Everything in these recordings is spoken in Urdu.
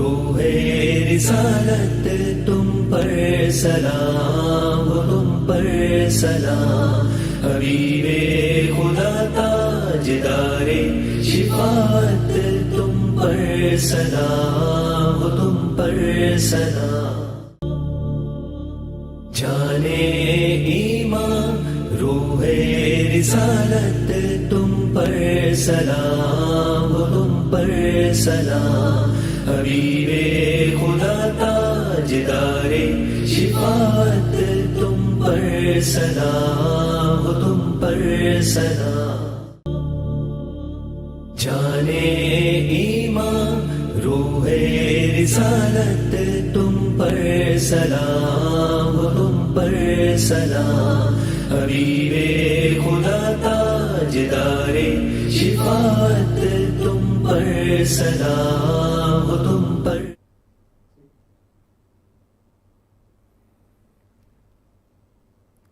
روح رسالت تم پر سلام، تم پر سلام، حبیب خدا تاجدار شفاعت تم پر سلام، تم پر سلام۔ جانے ایمان روح رسالت تم پر سلام، تم پر سلام، حبیب خدا تاجدار شفاعت تم پر سلام، تم پر سلام۔ جانے ایمان روح رسالت تم پر سلام، تم پر سلام، حبیب خدا تاجدار شفاعت تم پر سلام، تم پر۔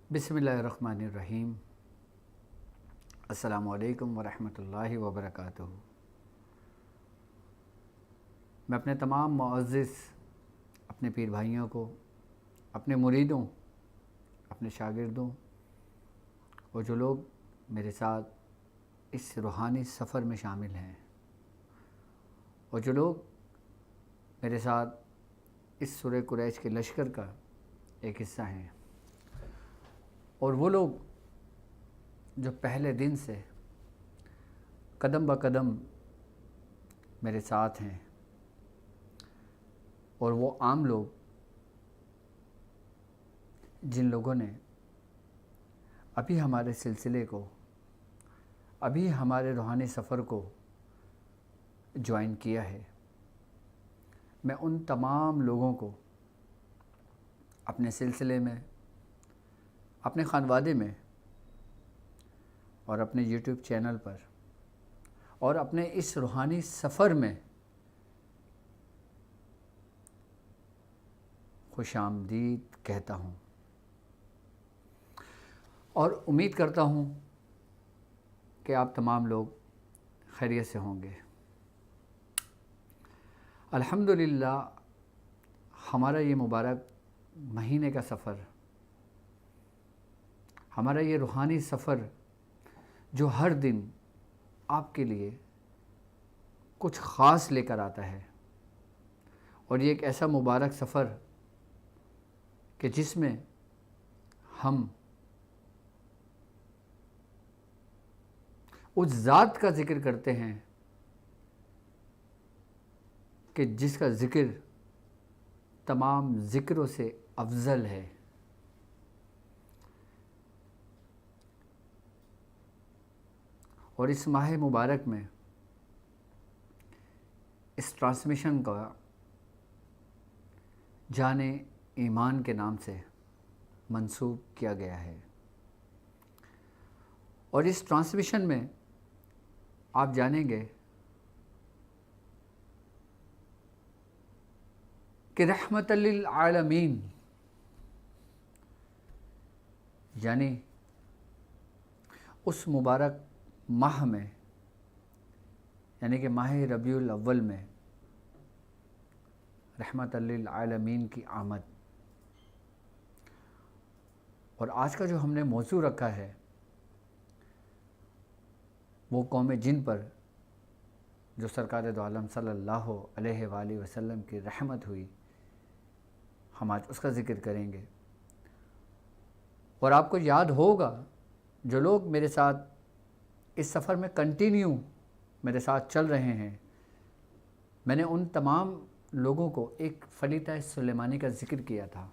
بسم اللہ الرحمن الرحیم۔ السلام علیکم ورحمۃ اللہ وبرکاتہ۔ میں اپنے تمام معزز اپنے پیر بھائیوں کو، اپنے مریدوں، اپنے شاگردوں اور جو لوگ میرے ساتھ اس روحانی سفر میں شامل ہیں اور جو لوگ میرے ساتھ اس سورہ قریش کے لشکر کا ایک حصہ ہیں، اور وہ لوگ جو پہلے دن سے قدم بہ قدم میرے ساتھ ہیں، اور وہ عام لوگ جن لوگوں نے ابھی ہمارے سلسلے کو، ابھی ہمارے روحانی سفر کو جوائن کیا ہے، میں ان تمام لوگوں کو اپنے سلسلے میں، اپنے خانوادے میں اور اپنے یوٹیوب چینل پر اور اپنے اس روحانی سفر میں خوش آمدید کہتا ہوں، اور امید کرتا ہوں کہ آپ تمام لوگ خیریت سے ہوں گے۔ الحمدللہ ہمارا یہ مبارک مہینے کا سفر، ہمارا یہ روحانی سفر جو ہر دن آپ کے لیے کچھ خاص لے کر آتا ہے، اور یہ ایک ایسا مبارک سفر کہ جس میں ہم اس ذات کا ذکر کرتے ہیں کہ جس کا ذکر تمام ذکروں سے افضل ہے۔ اور اس ماہ مبارک میں اس ٹرانسمیشن کا جانے ایمان کے نام سے منسوب کیا گیا ہے، اور اس ٹرانسمیشن میں آپ جانیں گے کہ رحمت للعالمین یعنی اس مبارک ماہ میں، یعنی کہ ماہ ربیع الاول میں رحمت للعالمین کی آمد۔ اور آج کا جو ہم نے موضوع رکھا ہے وہ قوم جن پر جو سرکار دو عالم صلی اللہ علیہ وآلہ وسلم کی رحمت ہوئی، ہم آج اس کا ذکر کریں گے۔ اور آپ کو یاد ہوگا جو لوگ میرے ساتھ اس سفر میں کنٹینیو میرے ساتھ چل رہے ہیں، میں نے ان تمام لوگوں کو ایک فلیتہ سلیمانی کا ذکر کیا تھا۔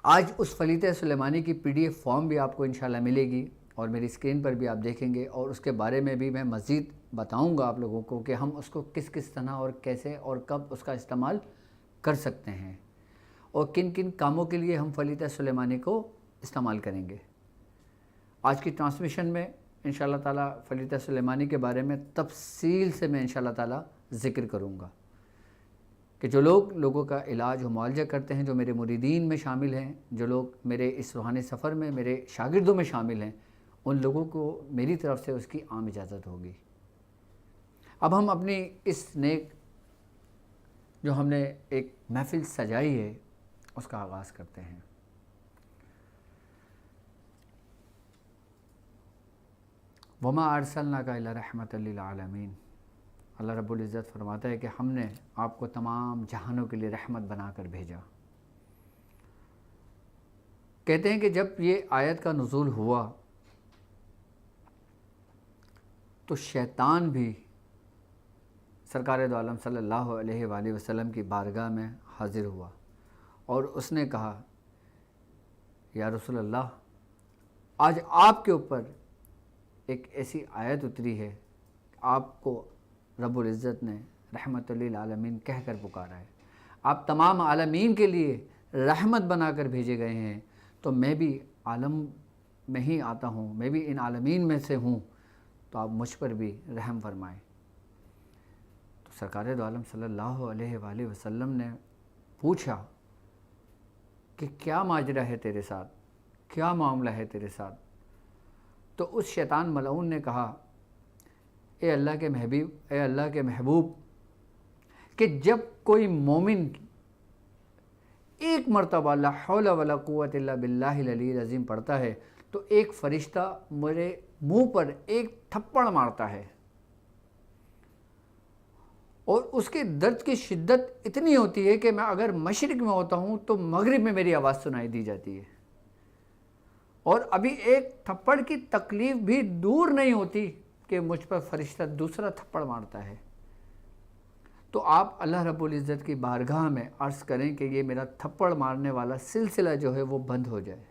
آج اس فلیتہ سلیمانی کی PDF فارم بھی آپ کو انشاءاللہ ملے گی، اور میری اسکرین پر بھی آپ دیکھیں گے، اور اس کے بارے میں بھی میں مزید بتاؤں گا آپ لوگوں کو کہ ہم اس کو کس کس طرح اور کیسے اور کب اس کا استعمال کر سکتے ہیں، اور کن کن کاموں کے لیے ہم فلیتہ سلیمانی کو استعمال کریں گے۔ آج کی ٹرانسمیشن میں انشاءاللہ تعالیٰ فلیتہ سلیمانی کے بارے میں تفصیل سے میں انشاءاللہ تعالیٰ ذکر کروں گا کہ جو لوگوں کا علاج و معالجہ کرتے ہیں، جو میرے مریدین میں شامل ہیں، جو لوگ میرے اس روحانی سفر میں میرے شاگردوں میں شامل ہیں، ان لوگوں کو میری طرف سے اس کی عام اجازت ہوگی۔ اب ہم اپنی اس نیک جو ہم نے ایک محفل سجائی ہے اس کا آغاز کرتے ہیں۔ وَمَا أَرْسَلْنَاكَ إِلَّا رَحْمَةً لِلْعَالَمِينَ۔ اللہ رب العزت فرماتا ہے کہ ہم نے آپ کو تمام جہانوں کے لیے رحمت بنا کر بھیجا۔ کہتے ہیں کہ جب یہ آیت کا نزول ہوا تو شیطان بھی سرکار دو عالم صلی اللہ علیہ وآلہ وسلم کی بارگاہ میں حاضر ہوا اور اس نے کہا یا رسول اللہ، آج آپ کے اوپر ایک ایسی آیت اتری ہے، آپ کو رب العزت نے رحمت للعالمین کہہ کر پکارا ہے، آپ تمام عالمین کے لیے رحمت بنا کر بھیجے گئے ہیں، تو میں بھی عالم میں ہی آتا ہوں، میں بھی ان عالمین میں سے ہوں، تو آپ مجھ پر بھی رحم فرمائیں۔ تو سرکار دو عالم صلی اللہ علیہ وآلہ وسلم نے پوچھا کہ کیا ماجرا ہے تیرے ساتھ، کیا معاملہ ہے تیرے ساتھ؟ تو اس شیطان ملعون نے کہا، اے اللہ کے محبوب، کہ جب کوئی مومن ایک مرتبہ لا حول ولا قوت الا باللہ العلی العظیم پڑھتا ہے تو ایک فرشتہ میرے منہ پر ایک تھپڑ مارتا ہے، اور اس کے درد کی شدت اتنی ہوتی ہے کہ میں اگر مشرق میں ہوتا ہوں تو مغرب میں میری آواز سنائی دی جاتی ہے، اور ابھی ایک تھپڑ کی تکلیف بھی دور نہیں ہوتی کہ مجھ پر فرشتہ دوسرا تھپڑ مارتا ہے۔ تو آپ اللہ رب العزت کی بارگاہ میں عرض کریں کہ یہ میرا تھپڑ مارنے والا سلسلہ جو ہے وہ بند ہو جائے۔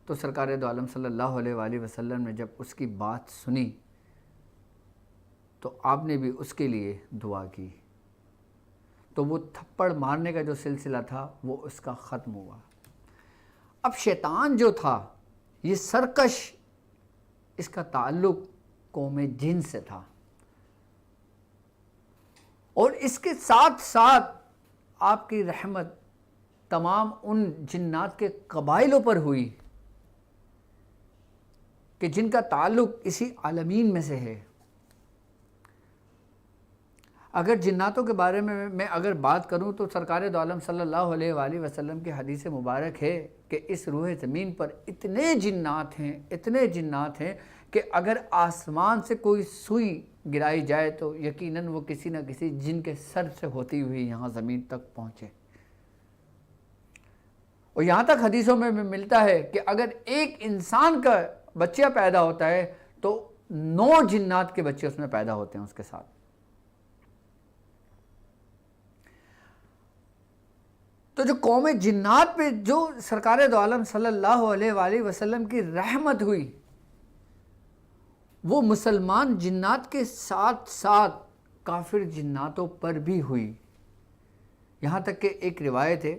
تو سرکار دو عالم صلی اللہ علیہ وآلہ وسلم نے جب اس کی بات سنی تو آپ نے بھی اس کے لیے دعا کی، تو وہ تھپڑ مارنے کا جو سلسلہ تھا وہ اس کا ختم ہوا۔ اب شیطان جو تھا یہ سرکش، اس کا تعلق قوم جن سے تھا، اور اس کے ساتھ ساتھ آپ کی رحمت تمام ان جنات کے قبائلوں پر ہوئی کہ جن کا تعلق اسی عالمین میں سے ہے۔ اگر جناتوں کے بارے میں اگر بات کروں تو سرکار دو عالم صلی اللہ علیہ وآلہ وسلم کی حدیث مبارک ہے کہ اس روح زمین پر اتنے جنات ہیں کہ اگر آسمان سے کوئی سوئی گرائی جائے تو یقیناً وہ کسی نہ کسی جن کے سر سے ہوتی ہوئی یہاں زمین تک پہنچے۔ اور یہاں تک حدیثوں میں ملتا ہے کہ اگر ایک انسان کا بچہ پیدا ہوتا ہے تو 9 جنات کے بچے اس میں پیدا ہوتے ہیں اس کے ساتھ۔ تو جو قوم جنات پہ جو سرکار دو عالم صلی اللہ علیہ وآلہ وسلم کی رحمت ہوئی، وہ مسلمان جنات کے ساتھ ساتھ کافر جناتوں پر بھی ہوئی۔ یہاں تک کہ ایک روایت ہے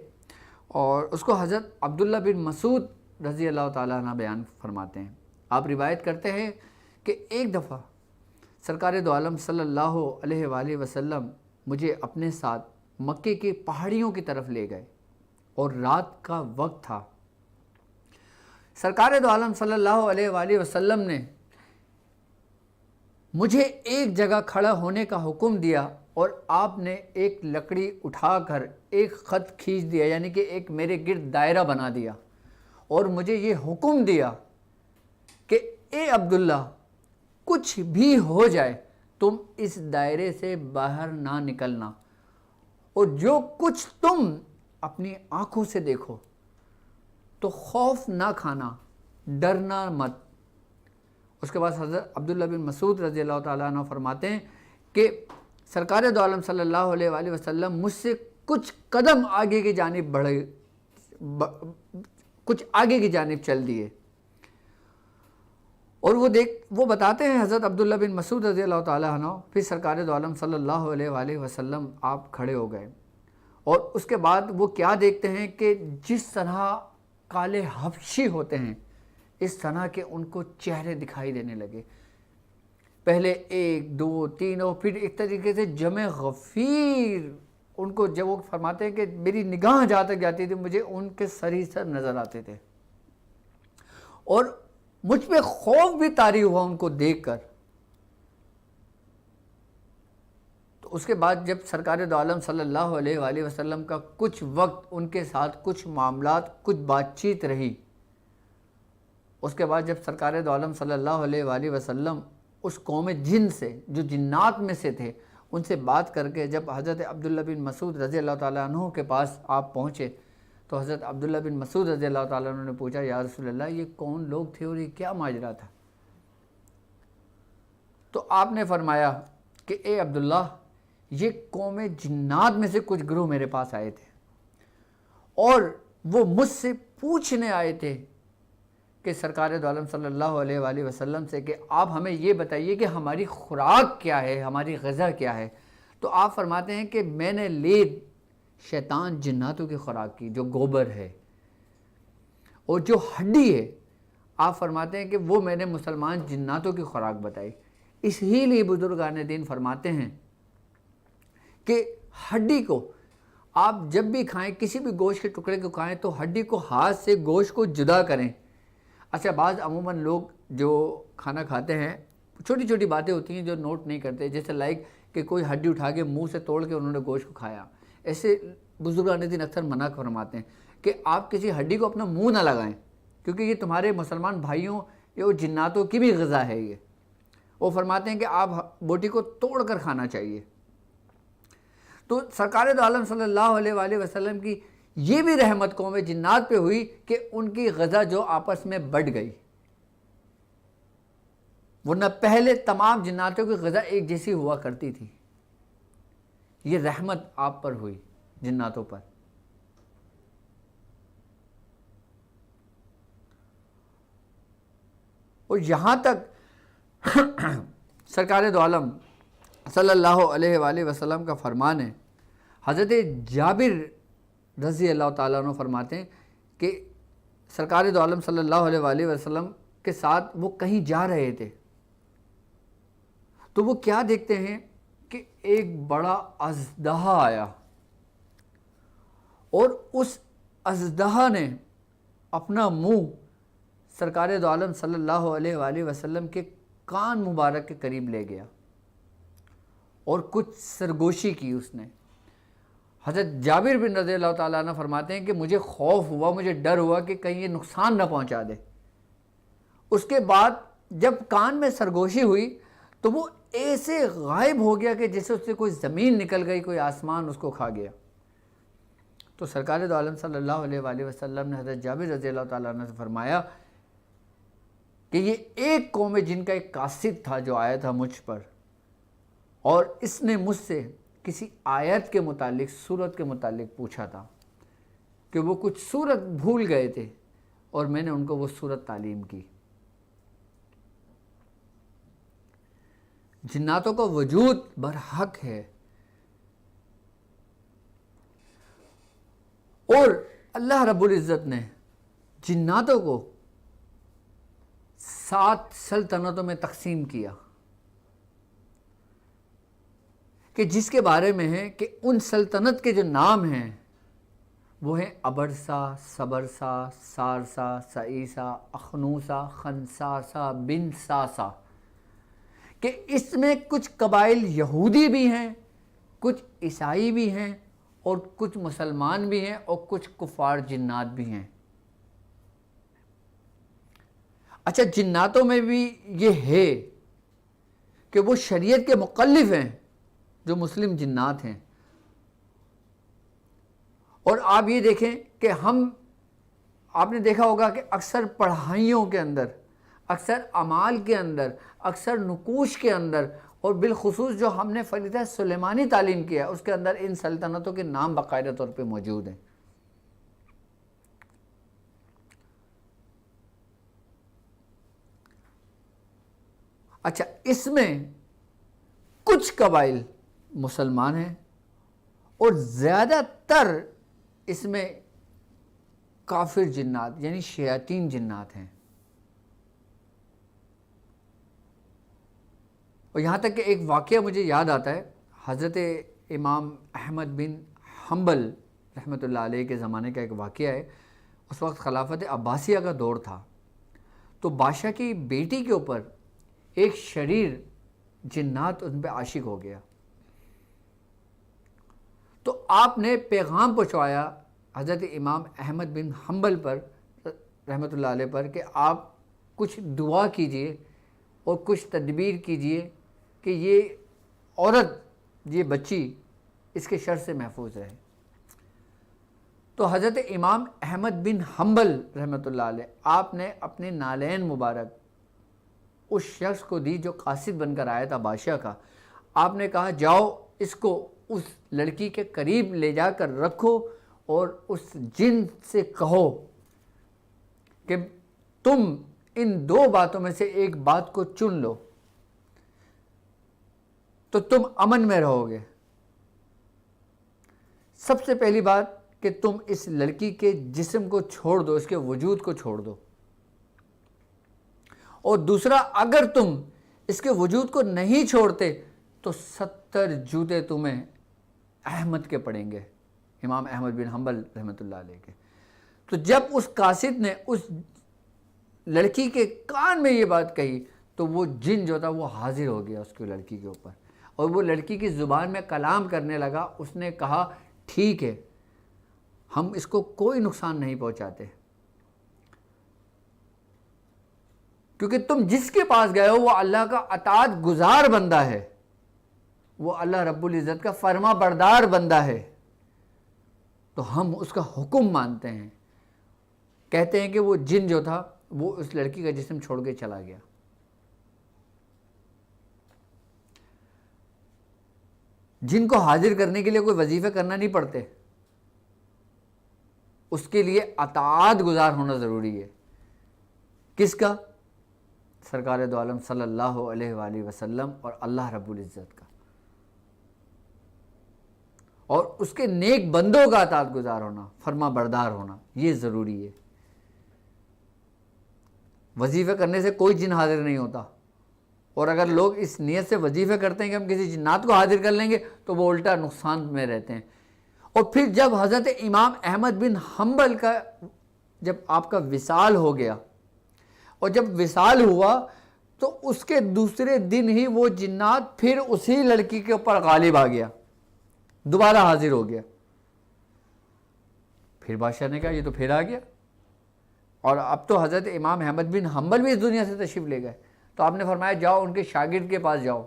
اور اس کو حضرت عبداللہ بن مسعود رضی اللہ تعالیٰ عنہ بیان فرماتے ہیں۔ آپ روایت کرتے ہیں کہ ایک دفعہ سرکار دو عالم صلی اللہ علیہ وآلہ وسلم مجھے اپنے ساتھ مکے کی پہاڑیوں کی طرف لے گئے اور رات کا وقت تھا۔ سرکار دو عالم صلی اللہ علیہ وآلہ وسلم نے مجھے ایک جگہ کھڑا ہونے کا حکم دیا اور آپ نے ایک لکڑی اٹھا کر ایک خط کھینچ دیا، یعنی کہ ایک میرے گرد دائرہ بنا دیا، اور مجھے یہ حکم دیا کہ اے عبداللہ، کچھ بھی ہو جائے تم اس دائرے سے باہر نہ نکلنا، اور جو کچھ تم اپنی آنکھوں سے دیکھو تو خوف نہ کھانا، ڈرنا مت۔ اس کے بعد حضرت عبداللہ بن مسعود رضی اللہ تعالیٰ عنہ فرماتے ہیں کہ سرکار دو عالم صلی اللہ علیہ وآلہ وسلم مجھ سے کچھ قدم آگے کی جانب بڑھے، کچھ آگے کی جانب چل دیے، اور وہ بتاتے ہیں حضرت عبداللہ بن مسعود رضی اللہ تعالیٰ عنہ، پھر سرکار دو عالم صلی اللہ علیہ وآلہ وسلم آپ کھڑے ہو گئے، اور اس کے بعد وہ کیا دیکھتے ہیں کہ جس طرح کالے حبشی ہوتے ہیں اس طرح کے ان کو چہرے دکھائی دینے لگے، پہلے 1 2 3 اور پھر ایک طریقے سے جمع غفیر۔ ان کو جب وہ فرماتے ہیں کہ میری نگاہ جہاں تک جاتی تھی مجھے ان کے سر ہی سر نظر آتے تھے، اور مجھ پہ خوف بھی طاری ہوا ان کو دیکھ کر۔ تو اس کے بعد جب سرکار دو عالم صلی اللہ علیہ وآلہ وسلم کا کچھ وقت ان کے ساتھ کچھ معاملات، کچھ بات چیت رہی، اس کے بعد جب سرکار دو عالم صلی اللہ علیہ وآلہ وسلم اس قوم جن سے، جو جنات میں سے تھے، ان سے بات کر کے جب حضرت عبداللہ بن مسعود رضی اللہ تعالیٰ عنہ کے پاس آپ پہنچے تو حضرت عبداللہ بن مسعود رضی اللہ تعالیٰ عنہ نے پوچھا، یا رسول اللہ یہ کون لوگ تھے اور یہ کیا ماجرا تھا؟ تو آپ نے فرمایا کہ اے عبداللہ، یہ قوم جنات میں سے کچھ گروہ میرے پاس آئے تھے اور وہ مجھ سے پوچھنے آئے تھے کہ سرکار دو عالم صلی اللہ علیہ وآلہ وسلم سے کہ آپ ہمیں یہ بتائیے کہ ہماری خوراک کیا ہے، ہماری غذا کیا ہے۔ تو آپ فرماتے ہیں کہ میں نے لید شیطان جناتوں کی خوراک کی، جو گوبر ہے اور جو ہڈی ہے، آپ فرماتے ہیں کہ وہ میں نے مسلمان جناتوں کی خوراک بتائی۔ اس ہی لیے بزرگان دین فرماتے ہیں کہ ہڈی کو آپ جب بھی کھائیں، کسی بھی گوشت کے ٹکڑے کو کھائیں تو ہڈی کو ہاتھ سے گوشت کو جدا کریں۔ اچھا، بعض عموماً لوگ جو کھانا کھاتے ہیں چھوٹی چھوٹی باتیں ہوتی ہیں جو نوٹ نہیں کرتے، جیسے لائک کہ کوئی ہڈی اٹھا کے منہ سے توڑ کے انہوں نے گوشت کو کھایا۔ ایسے بزرگان دین اکثر منع فرماتے ہیں کہ آپ کسی ہڈی کو اپنا منہ نہ لگائیں، کیونکہ یہ تمہارے مسلمان بھائیوں یا جناتوں کی بھی غذا ہے۔ یہ وہ فرماتے ہیں کہ آپ بوٹی کو توڑ کر کھانا چاہیے۔ تو سرکار دو عالم صلی اللہ علیہ وآلہ وسلم کی یہ بھی رحمت قوم جنات پہ ہوئی کہ ان کی غذا جو آپس میں بٹ گئی، ورنہ پہلے تمام جناتوں کی غذا ایک جیسی ہوا کرتی تھی۔ یہ رحمت آپ پر ہوئی، جناتوں پر۔ اور یہاں تک سرکار دو عالم صلی اللہ علیہ وآلہ وسلم کا فرمان ہے، حضرت جابر رضی اللہ تعالیٰ عنہ فرماتے ہیں کہ سرکار دو عالم صلی اللہ علیہ وآلہ وسلم کے ساتھ وہ کہیں جا رہے تھے تو وہ کیا دیکھتے ہیں کہ ایک بڑا اژدہا آیا اور اس اژدہا نے اپنا منہ سرکار دو عالم صلی اللہ علیہ وآلہ وسلم کے کان مبارک کے قریب لے گیا اور کچھ سرگوشی کی اس نے۔ حضرت جابر بن رضی اللہ تعالیٰ عنہ فرماتے ہیں کہ مجھے خوف ہوا، مجھے ڈر ہوا کہ کہیں یہ نقصان نہ پہنچا دے۔ اس کے بعد جب کان میں سرگوشی ہوئی تو وہ ایسے غائب ہو گیا کہ جیسے اس سے کوئی زمین نکل گئی، کوئی آسمان اس کو کھا گیا۔ تو سرکار دو عالم صلی اللہ علیہ وآلہ وسلم نے حضرت جابر رضی اللہ تعالیٰ عنہ سے فرمایا کہ یہ ایک قوم جن کا ایک قاصد تھا جو آیا تھا مجھ پر، اور اس نے مجھ سے کسی آیت کے متعلق، سورت کے متعلق پوچھا تھا کہ وہ کچھ سورت بھول گئے تھے اور میں نے ان کو وہ سورت تعلیم کی۔ جناتوں کا وجود برحق ہے، اور اللہ رب العزت نے جناتوں کو 7 سلطنتوں میں تقسیم کیا، کہ جس کے بارے میں ہے کہ ان سلطنت کے جو نام ہیں وہ ہیں ابرسا، سبرسا، سارسا، سعیسا، اخنوسا، خنساسا، بن ساسا، کہ اس میں کچھ قبائل یہودی بھی ہیں، کچھ عیسائی بھی ہیں، اور کچھ مسلمان بھی ہیں، اور کچھ کفار جنات بھی ہیں۔ اچھا، جناتوں میں بھی یہ ہے کہ وہ شریعت کے مخالف ہیں جو مسلم جنات ہیں۔ اور آپ یہ دیکھیں کہ آپ نے دیکھا ہوگا کہ اکثر پڑھائیوں کے اندر، اکثر اعمال کے اندر، اکثر نقوش کے اندر، اور بالخصوص جو ہم نے فریضہ سلیمانی تعلیم کیا اس کے اندر ان سلطنتوں کے نام باقاعدہ طور پہ موجود ہیں۔ اچھا، اس میں کچھ قبائل مسلمان ہیں اور زیادہ تر اس میں کافر جنات یعنی شیاطین جنات ہیں۔ اور یہاں تک کہ ایک واقعہ مجھے یاد آتا ہے، حضرت امام احمد بن حنبل رحمۃ اللہ علیہ کے زمانے کا ایک واقعہ ہے۔ اس وقت خلافت عباسیہ کا دور تھا، تو بادشاہ کی بیٹی کے اوپر ایک شریر جنات ان پہ عاشق ہو گیا، آپ نے پیغام پہنچوایا حضرت امام احمد بن حنبل پر رحمۃ اللہ علیہ پر کہ آپ کچھ دعا کیجئے اور کچھ تدبیر کیجئے کہ یہ عورت، یہ بچی اس کے شر سے محفوظ رہے۔ تو حضرت امام احمد بن حنبل رحمۃ اللہ علیہ آپ نے اپنے نالین مبارک اس شخص کو دی جو قاصد بن کر آیا تھا بادشاہ کا۔ آپ نے کہا جاؤ اس کو اس لڑکی کے قریب لے جا کر رکھو اور اس جن سے کہو کہ تم ان دو باتوں میں سے ایک بات کو چن لو تو تم امن میں رہو گے۔ سب سے پہلی بات کہ تم اس لڑکی کے جسم کو چھوڑ دو، اس کے وجود کو چھوڑ دو، اور دوسرا اگر تم اس کے وجود کو نہیں چھوڑتے تو 70 جوتے تمہیں احمد کے پڑیں گے، امام احمد بن حنبل رحمۃ اللہ علیہ کے۔ تو جب اس قاصد نے اس لڑکی کے کان میں یہ بات کہی تو وہ جن جو تھا وہ حاضر ہو گیا اس کی لڑکی کے اوپر، اور وہ لڑکی کی زبان میں کلام کرنے لگا۔ اس نے کہا ٹھیک ہے، ہم اس کو کوئی نقصان نہیں پہنچاتے، کیونکہ تم جس کے پاس گئے ہو وہ اللہ کا اطاعت گزار بندہ ہے، وہ اللہ رب العزت کا فرما بردار بندہ ہے، تو ہم اس کا حکم مانتے ہیں۔ کہتے ہیں کہ وہ جن جو تھا وہ اس لڑکی کا جسم چھوڑ کے چلا گیا۔ جن کو حاضر کرنے کے لیے کوئی وظیفے کرنا نہیں پڑتے، اس کے لیے اطاعت گزار ہونا ضروری ہے۔ کس کا؟ سرکار دو عالم صلی اللہ علیہ وآلہ وسلم اور اللہ رب العزت کا، اور اس کے نیک بندوں کا اطاعت گزار ہونا، فرما بردار ہونا، یہ ضروری ہے۔ وظیفے کرنے سے کوئی جن حاضر نہیں ہوتا، اور اگر لوگ اس نیت سے وظیفے کرتے ہیں کہ ہم کسی جنات کو حاضر کر لیں گے تو وہ الٹا نقصان میں رہتے ہیں۔ اور پھر جب حضرت امام احمد بن حنبل کا جب آپ کا وصال ہو گیا، اور جب وصال ہوا تو اس کے دوسرے دن ہی وہ جنات پھر اسی لڑکی کے اوپر غالب آ گیا، دوبارہ حاضر ہو گیا۔ پھر بادشاہ نے کہا یہ تو پھر آ گیا، اور اب تو حضرت امام احمد بن حنبل بھی اس دنیا سے تشریف لے گئے۔ تو آپ نے فرمایا جاؤ ان کے شاگرد کے پاس جاؤ،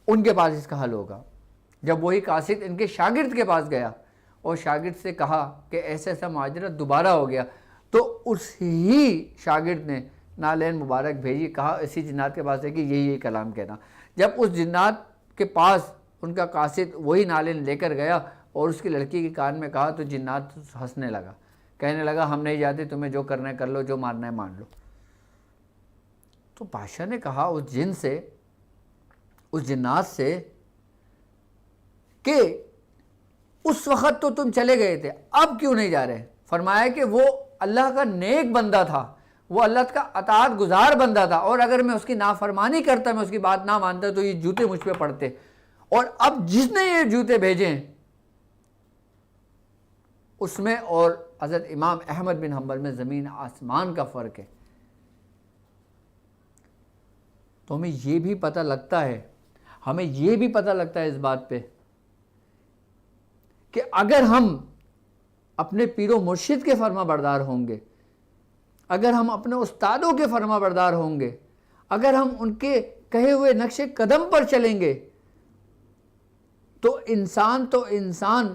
ان کے پاس اس کا حل ہوگا۔ جب وہی قاصد ان کے شاگرد کے پاس گیا اور شاگرد سے کہا کہ ایسا ایسا معاجرہ دوبارہ ہو گیا، تو اس ہی شاگرد نے نالین مبارک بھیجی، کہا اسی جنات کے پاس ہے کہ یہی کلام کہنا۔ جب اس جنات کے پاس ان کا قاصد وہی نالین لے کر گیا اور اس کی لڑکی کے کان میں کہا تو جنات ہنسنے لگا، کہنے لگا ہم نہیں جاتے، تمہیں جو کرنا ہے کر لو، جو ماننا ہے مان لو۔ تو بادشاہ نے کہا اس جن سے، اس جنات سے کہ اس وقت تو تم چلے گئے تھے، اب کیوں نہیں جا رہے؟ فرمایا کہ وہ اللہ کا نیک بندہ تھا، وہ اللہ کا اطاعت گزار بندہ تھا، اور اگر میں اس کی نافرمانی کرتا، میں اس کی بات نہ مانتا تو یہ جوتے مجھ پہ پڑتے، اور اب جس نے یہ جوتے بھیجے ہیں اس میں اور حضرت امام احمد بن حنبل میں زمین آسمان کا فرق ہے۔ تو ہمیں یہ بھی پتہ لگتا ہے، ہمیں یہ بھی پتہ لگتا ہے اس بات پہ کہ اگر ہم اپنے پیر و مرشد کے فرما بردار ہوں گے، اگر ہم اپنے استادوں کے فرما بردار ہوں گے، اگر ہم ان کے کہے ہوئے نقش قدم پر چلیں گے، تو انسان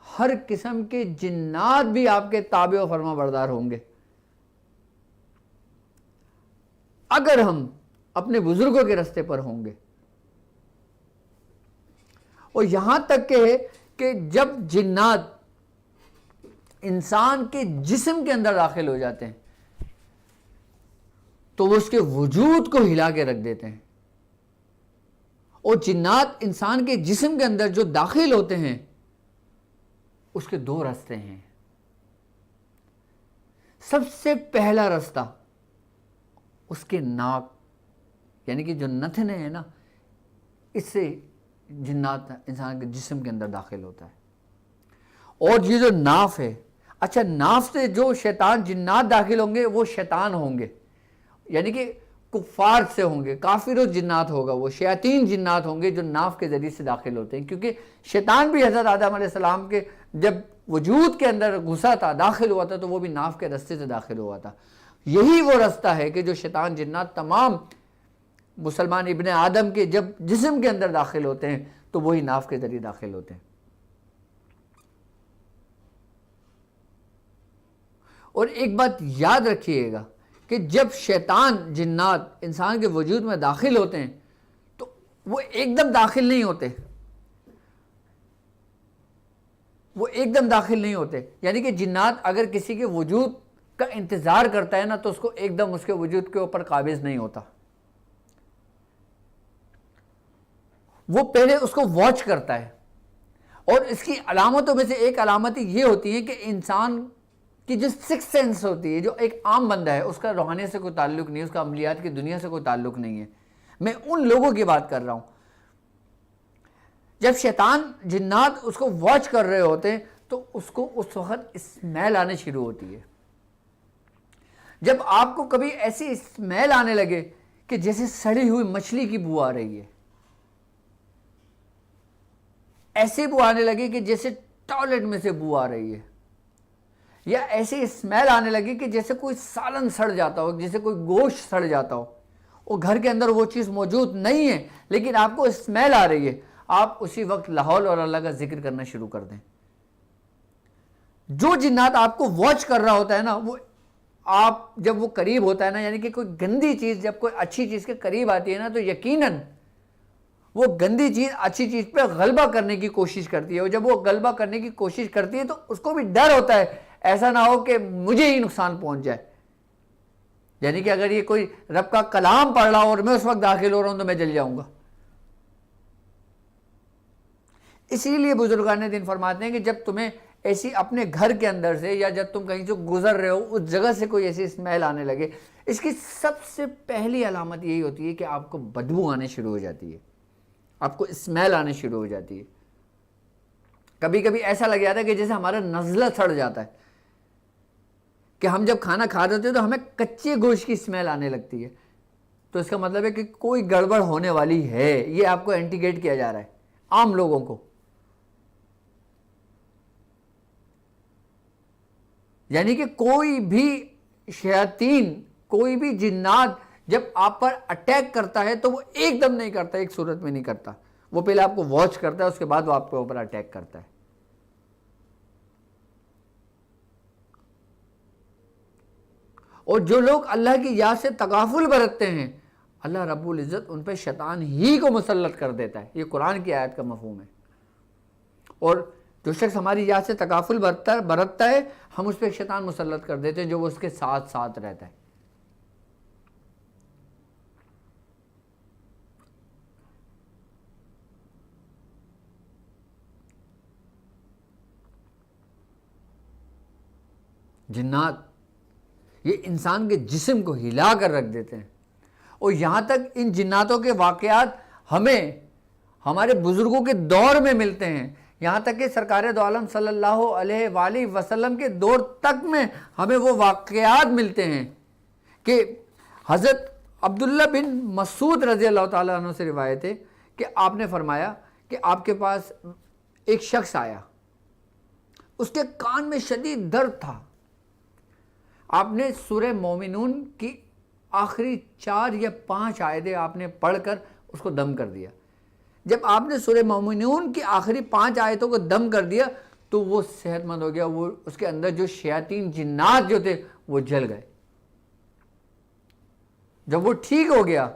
ہر قسم کے جنات بھی آپ کے تابع و فرما بردار ہوں گے۔ اگر ہم اپنے بزرگوں کے راستے پر ہوں گے، اور یہاں تک کہ جب جنات انسان کے جسم کے اندر داخل ہو جاتے ہیں تو وہ اس کے وجود کو ہلا کے رکھ دیتے ہیں، اور جنات انسان کے جسم کے اندر جو داخل ہوتے ہیں اس کے دو راستے ہیں۔ سب سے پہلا راستہ اس کے ناک، یعنی کہ جو نتنے ہیں نا، اس سے جنات انسان کے جسم کے اندر داخل ہوتا ہے۔ اور یہ جو ناف ہے، اچھا ناف سے جو شیطان جنات داخل ہوں گے وہ شیطان ہوں گے، یعنی کہ کفار سے ہوں گے، کافر و جنات ہوگا، وہ شیاطین جنات ہوں گے جو ناف کے ذریعے سے داخل ہوتے ہیں، کیونکہ شیطان بھی حضرت آدم علیہ السلام کے جب وجود کے اندر گھسا تھا، داخل ہوا تھا، تو وہ بھی ناف کے رستے سے داخل ہوا تھا۔ یہی وہ رستہ ہے کہ جو شیطان جنات تمام مسلمان ابن آدم کے جب جسم کے اندر داخل ہوتے ہیں تو وہی ناف کے ذریعے داخل ہوتے ہیں۔ اور ایک بات یاد رکھیے گا کہ جب شیطان جنات انسان کے وجود میں داخل ہوتے ہیں تو وہ ایک دم داخل نہیں ہوتے، وہ ایک دم داخل نہیں ہوتے، یعنی کہ جنات اگر کسی کے وجود کا انتظار کرتا ہے نا تو اس کو ایک دم اس کے وجود کے اوپر قابض نہیں ہوتا، وہ پہلے اس کو واچ کرتا ہے۔ اور اس کی علامتوں میں سے ایک علامت یہ ہوتی ہے کہ انسان کی جو سکس سینس ہوتی ہے، جو ایک عام بندہ ہے، اس کا روحانیت سے کوئی تعلق نہیں، اس کا عملیات کی دنیا سے کوئی تعلق نہیں ہے، میں ان لوگوں کی بات کر رہا ہوں۔ جب شیطان جنات اس کو واچ کر رہے ہوتے ہیں تو اس کو اس وقت اسمیل آنے شروع ہوتی ہے۔ جب آپ کو کبھی ایسی اسمیل آنے لگے کہ جیسے سڑی ہوئی مچھلی کی بو آ رہی ہے، ایسی بو آنے لگے کہ جیسے ٹوائلٹ میں سے بو آ رہی ہے، یا ایسی اسمیل آنے لگی کہ جیسے کوئی سالن سڑ جاتا ہو، جیسے کوئی گوشت سڑ جاتا ہو، اور گھر کے اندر وہ چیز موجود نہیں ہے لیکن آپ کو اسمیل آ رہی ہے، آپ اسی وقت لا حول اور اللہ کا ذکر کرنا شروع کر دیں۔ جو جنات آپ کو واچ کر رہا ہوتا ہے نا، وہ آپ جب وہ قریب ہوتا ہے نا، یعنی کہ کوئی گندی چیز جب کوئی اچھی چیز کے قریب آتی ہے نا تو یقیناً وہ گندی چیز اچھی چیز پہ غلبہ کرنے کی کوشش کرتی ہے، اور جب وہ غلبہ کرنے کی کوشش کرتی ہے تو اس کو بھی ڈر ہوتا ہے ایسا نہ ہو کہ مجھے ہی نقصان پہنچ جائے، یعنی کہ اگر یہ کوئی رب کا کلام پڑھ رہا ہو اور میں اس وقت داخل ہو رہا ہوں تو میں جل جاؤں گا۔ اسی لیے بزرگان دین فرماتے ہیں کہ جب تمہیں ایسی اپنے گھر کے اندر سے یا جب تم کہیں سے گزر رہے ہو اس جگہ سے کوئی ایسی اسمیل آنے لگے، اس کی سب سے پہلی علامت یہی ہوتی ہے کہ آپ کو بدبو آنے شروع ہو جاتی ہے، آپ کو اسمیل آنے شروع ہو جاتی ہے۔ کبھی کبھی ایسا لگ جاتا ہے کہ جیسے ہمارا نزلہ سڑ جاتا ہے، کہ ہم جب کھانا کھا رہے ہوتے ہیں تو ہمیں کچے گوشت کی اسمیل آنے لگتی ہے، تو اس کا مطلب ہے کہ کوئی گڑبڑ ہونے والی ہے، یہ آپ کو اینٹیگیٹ کیا جا رہا ہے عام لوگوں کو۔ یعنی کہ کوئی بھی شیاطین، کوئی بھی جنات جب آپ پر اٹیک کرتا ہے تو وہ ایک دم نہیں کرتا، ایک صورت میں نہیں کرتا، وہ پہلے آپ کو واچ کرتا ہے، اس کے بعد وہ آپ کے اوپر اٹیک کرتا ہے۔ اور جو لوگ اللہ کی یاد سے تغافل برتتے ہیں، اللہ رب العزت ان پہ شیطان ہی کو مسلط کر دیتا ہے، یہ قرآن کی آیت کا مفہوم ہے۔ اور جو شخص ہماری یاد سے تغافل برتتا ہے، ہم اس پہ ایک شیطان مسلط کر دیتے ہیں جو وہ اس کے ساتھ ساتھ رہتا ہے۔ جنات یہ انسان کے جسم کو ہلا کر رکھ دیتے ہیں، اور یہاں تک ان جناتوں کے واقعات ہمیں ہمارے بزرگوں کے دور میں ملتے ہیں، یہاں تک کہ سرکار دو عالم صلی اللہ علیہ وآلہ وسلم کے دور تک میں ہمیں وہ واقعات ملتے ہیں کہ حضرت عبداللہ بن مسعود رضی اللہ تعالیٰ عنہ سے روایت ہے کہ آپ نے فرمایا کہ آپ کے پاس ایک شخص آیا، اس کے کان میں شدید درد تھا، آپ نے سورہ مومنون کی آخری 4 یا 5 آیتیں آپ نے پڑھ کر اس کو دم کر دیا۔ جب آپ نے سورہ مومنون کی آخری 5 آیتوں کو دم کر دیا تو وہ صحت مند ہو گیا، وہ اس کے اندر جو شیاطین جنات جو تھے وہ جل گئے۔ جب وہ ٹھیک ہو گیا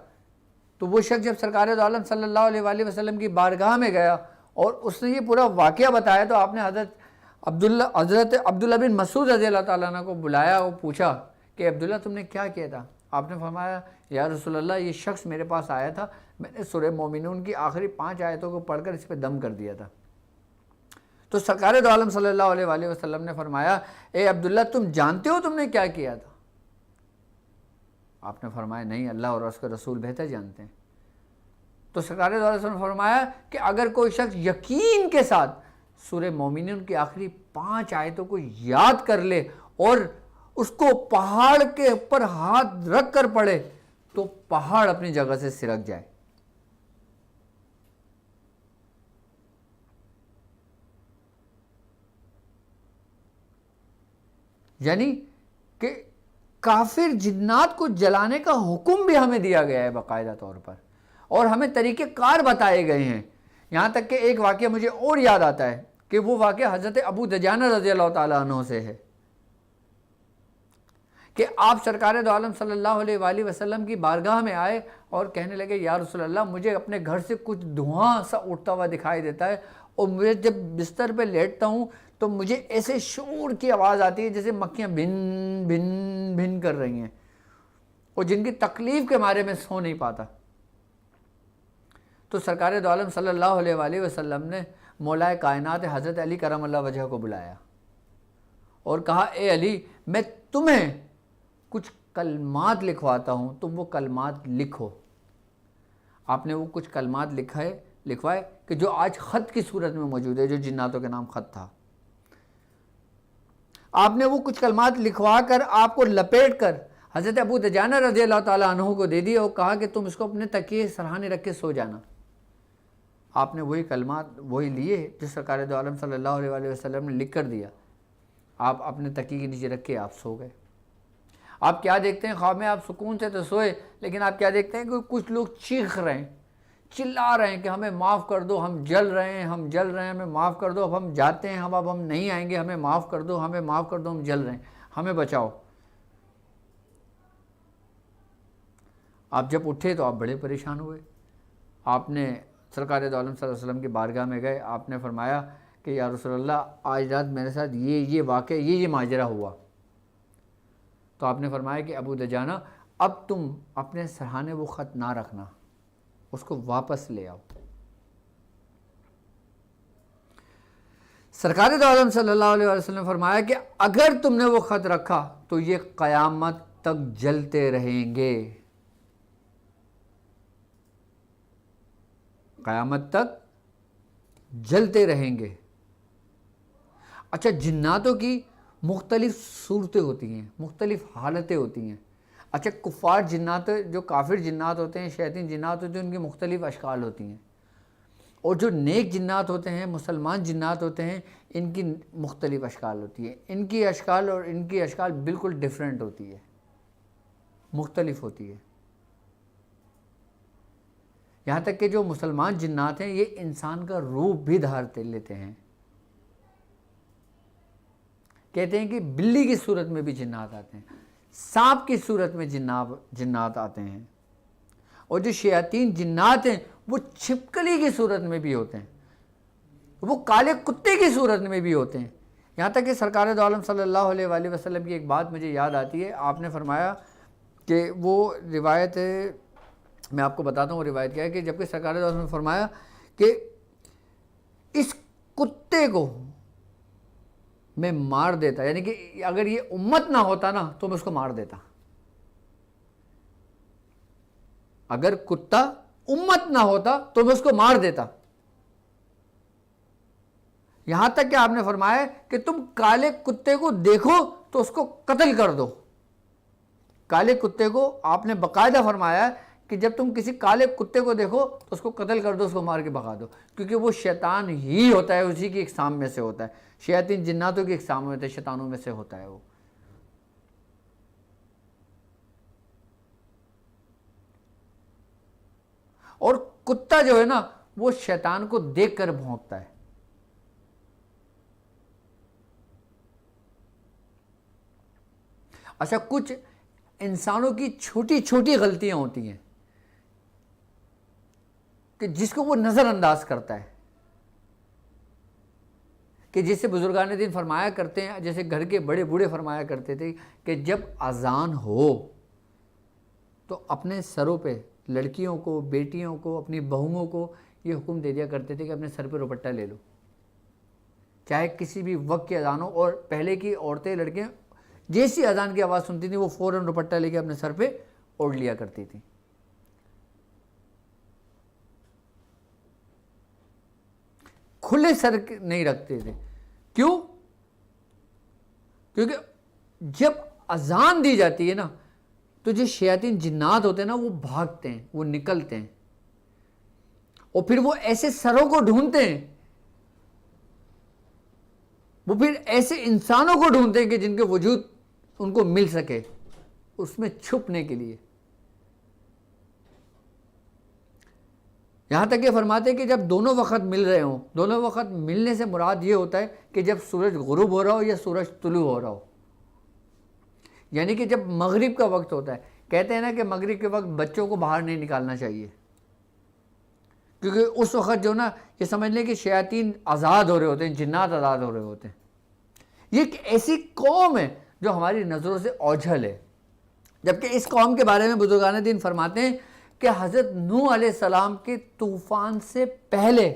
تو وہ شخص جب سرکار دو عالم صلی اللہ علیہ وآلہ وسلم کی بارگاہ میں گیا اور اس نے یہ پورا واقعہ بتایا تو آپ نے حضرت عبداللہ بن مسعود رضی اللہ تعالیٰ عنہ کو بلایا اور پوچھا کہ عبداللہ تم نے کیا کیا تھا؟ آپ نے فرمایا یا رسول اللہ یہ شخص میرے پاس آیا تھا، میں نے سورہ مومنون کی آخری 5 آیتوں کو پڑھ کر اس پہ دم کر دیا تھا۔ تو سرکار دو عالم صلی اللہ علیہ وآلہ وسلم نے فرمایا اے عبداللہ تم جانتے ہو تم نے کیا کیا تھا؟ آپ نے فرمایا نہیں، اللہ اور اس کے رسول بہتر جانتے ہیں۔ تو سرکار دو عالم نے فرمایا کہ اگر کوئی شخص یقین کے ساتھ سورہ مومنون کی آخری 5 آیتوں کو یاد کر لے اور اس کو پہاڑ کے اوپر ہاتھ رکھ کر پڑھے تو پہاڑ اپنی جگہ سے سرک جائے. یعنی کہ کافر جنات کو جلانے کا حکم بھی ہمیں دیا گیا ہے باقاعدہ طور پر, اور ہمیں طریقے کار بتائے گئے ہیں. یہاں تک کہ ایک واقعہ مجھے اور یاد آتا ہے کہ وہ واقعہ حضرت ابو دجانہ رضی اللہ تعالیٰ عنہ سے ہے کہ آپ سرکار دو عالم صلی اللہ علیہ وآلہ وسلم کی بارگاہ میں آئے اور کہنے لگے یا رسول اللہ مجھے اپنے گھر سے کچھ دھواں سا اٹھتا ہوا دکھائی دیتا ہے, اور مجھے جب بستر پہ لیٹتا ہوں تو مجھے ایسے شور کی آواز آتی ہے جیسے مکھیاں بھن بھن بھن کر رہی ہیں, اور جن کی تکلیف کے مارے میں سو نہیں پاتا. تو سرکار دو عالم صلی اللہ علیہ وآلہ وسلم نے مولا کائنات حضرت علی کرم اللہ وجہ کو بلایا اور کہا اے علی میں تمہیں کچھ کلمات لکھواتا ہوں, تم وہ کلمات لکھو. آپ نے وہ کچھ کلمات لکھوائے کہ جو آج خط کی صورت میں موجود ہے, جو جناتوں کے نام خط تھا. آپ نے وہ کچھ کلمات لکھوا کر آپ کو لپیٹ کر حضرت ابو دجانہ رضی اللہ تعالیٰ عنہ کو دے دیا اور کہا کہ تم اس کو اپنے تکیے سرہانے رکھ کے سو جانا. آپ نے وہی کلمات وہی لیے جو سرکار دو عالم صلی اللہ علیہ وآلہ وسلم نے لکھ کر دیا. آپ اپنے تکیے کے نیچے رکھ کے آپ سو گئے. آپ کیا دیکھتے ہیں, خواب میں آپ سکون سے تو سوئے, لیکن آپ کیا دیکھتے ہیں کہ کچھ لوگ چیخ رہے ہیں, چلا رہے ہیں کہ ہمیں معاف کر دو, ہم جل رہے ہیں, ہمیں معاف کر دو, اب ہم جاتے ہیں, اب ہم نہیں آئیں گے, ہمیں معاف کر دو, ہم جل رہے ہیں, ہمیں بچاؤ. آپ جب اٹھے تو آپ بڑے پریشان ہوئے. آپ نے سرکار دو عالم صلی اللہ علیہ وسلم کی بارگاہ میں گئے. آپ نے فرمایا کہ یا رسول اللہ آج رات میرے ساتھ یہ واقعہ یہ ماجرا ہوا. تو آپ نے فرمایا کہ ابو دجانہ اب تم اپنے سرہانے وہ خط نہ رکھنا, اس کو واپس لے آؤ. سرکار دو عالم صلی اللہ علیہ وسلم نے فرمایا کہ اگر تم نے وہ خط رکھا تو یہ قیامت تک جلتے رہیں گے, قیامت تک جلتے رہیں گے. اچھا, جناتوں کی مختلف صورتیں ہوتی ہیں, مختلف حالتیں ہوتی ہیں. اچھا, کفار جنات جو کافر جنات ہوتے ہیں, شیاطین جنات ہوتے ہیں, ان کی مختلف اشکال ہوتی ہیں, اور جو نیک جنات ہوتے ہیں, مسلمان جنات ہوتے ہیں, ان کی مختلف اشکال ہوتی ہے. ان کی اشکال اور ان کی اشکال بالکل ڈیفرنٹ ہوتی ہے, مختلف ہوتی ہے. یہاں تک کہ جو مسلمان جنات ہیں یہ انسان کا روپ بھی دھار لیتے ہیں. کہتے ہیں کہ بلی کی صورت میں بھی جنات آتے ہیں, سانپ کی صورت میں جنات آتے ہیں, اور جو شیاطین جنات ہیں وہ چھپکلی کی صورت میں بھی ہوتے ہیں, وہ کالے کتے کی صورت میں بھی ہوتے ہیں. یہاں تک کہ سرکار دو عالم صلی اللہ علیہ وآلہ وسلم کی ایک بات مجھے یاد آتی ہے. آپ نے فرمایا کہ وہ روایت میں آپ کو بتاتا ہوں وہ روایت کیا ہے کہ جبکہ سرکار دو عالم نے فرمایا کہ اس کتے کو میں مار دیتا, یعنی کہ اگر یہ امت نہ ہوتا نا تو میں اس کو مار دیتا. اگر کتا امت نہ ہوتا تو میں اس کو مار دیتا. یہاں تک کہ آپ نے فرمایا کہ تم کالے کتے کو دیکھو تو اس کو قتل کر دو. کالے کتے کو آپ نے باقاعدہ فرمایا کہ جب تم کسی کالے کتے کو دیکھو تو اس کو قتل کر دو, اس کو مار کے بھگا دو, کیونکہ وہ شیطان ہی ہوتا ہے, اسی کی اقسام میں سے ہوتا ہے. شیاطین جناتوں کی اقسام میں ہوتے ہیں, شیطانوں میں سے ہوتا ہے وہ. اور کتا جو ہے نا وہ شیطان کو دیکھ کر بھونکتا ہے. اچھا, کچھ انسانوں کی چھوٹی چھوٹی غلطیاں ہوتی ہیں کہ جس کو وہ نظر انداز کرتا ہے, کہ جسے بزرگان دین فرمایا کرتے ہیں, جیسے گھر کے بڑے بوڑھے فرمایا کرتے تھے کہ جب اذان ہو تو اپنے سروں پہ لڑکیوں کو, بیٹیوں کو, اپنی بہوؤں کو یہ حکم دے دیا کرتے تھے کہ اپنے سر پہ دوپٹہ لے لو, چاہے کسی بھی وقت کی اذان ہو. اور پہلے کی عورتیں لڑکیاں جیسی اذان کی آواز سنتی تھیں وہ فوراً دوپٹہ لے کے اپنے سر پہ اوڑھ لیا کرتی تھیں. کھلے سر نہیں رکھتے تھے. کیوں؟ کیونکہ جب اذان دی جاتی ہے نا تو جو شیاطین جنات ہوتے ہیں نا وہ بھاگتے ہیں، وہ نکلتے ہیں، اور پھر وہ ایسے سروں کو ڈھونڈتے ہیں، وہ پھر ایسے انسانوں کو ڈھونڈتے ہیں کہ جن کے وجود ان کو مل سکے اس میں چھپنے کے لیے. یہاں تک یہ فرماتے ہیں کہ جب دونوں وقت مل رہے ہوں، دونوں وقت ملنے سے مراد یہ ہوتا ہے کہ جب سورج غروب ہو رہا ہو یا سورج طلوع ہو رہا ہو، یعنی کہ جب مغرب کا وقت ہوتا ہے. کہتے ہیں نا کہ مغرب کے وقت بچوں کو باہر نہیں نکالنا چاہیے، کیونکہ اس وقت جو نا یہ سمجھ لیں کہ شیاطین آزاد ہو رہے ہوتے ہیں، جنات آزاد ہو رہے ہوتے ہیں. یہ ایک ایسی قوم ہے جو ہماری نظروں سے اوجھل ہے. جبکہ اس قوم کے بارے میں بزرگان دین فرماتے ہیں کہ حضرت نوح علیہ السلام کے طوفان سے پہلے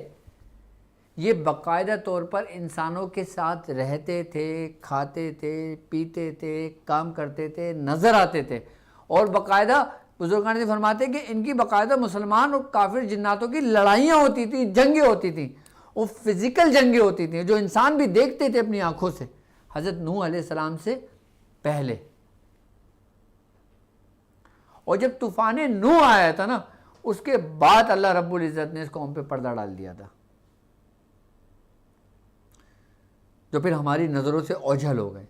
یہ باقاعدہ طور پر انسانوں کے ساتھ رہتے تھے، کھاتے تھے، پیتے تھے، کام کرتے تھے، نظر آتے تھے، اور باقاعدہ بزرگان دین فرماتے ہیں کہ ان کی باقاعدہ مسلمان اور کافر جناتوں کی لڑائیاں ہوتی تھیں، جنگیں ہوتی تھیں، وہ فزیکل جنگیں ہوتی تھیں جو انسان بھی دیکھتے تھے اپنی آنکھوں سے حضرت نوح علیہ السلام سے پہلے. اور جب طوفان نوح آیا تھا نا اس کے بعد اللہ رب العزت نے اس قوم پہ پردہ ڈال دیا تھا، جو پھر ہماری نظروں سے اوجھل ہو گئے.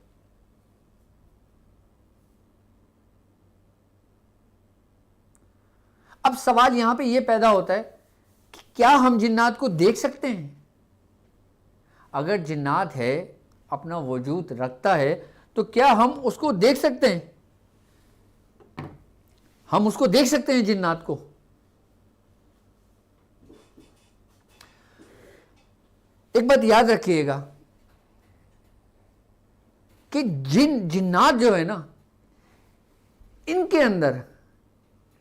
اب سوال یہاں پہ یہ پیدا ہوتا ہے کہ کیا ہم جنات کو دیکھ سکتے ہیں؟ اگر جنات ہے، اپنا وجود رکھتا ہے، تو کیا ہم اس کو دیکھ سکتے ہیں؟ ہم اس کو دیکھ سکتے ہیں جنات کو؟ ایک بات یاد رکھیے گا کہ جنات جو ہے نا ان کے اندر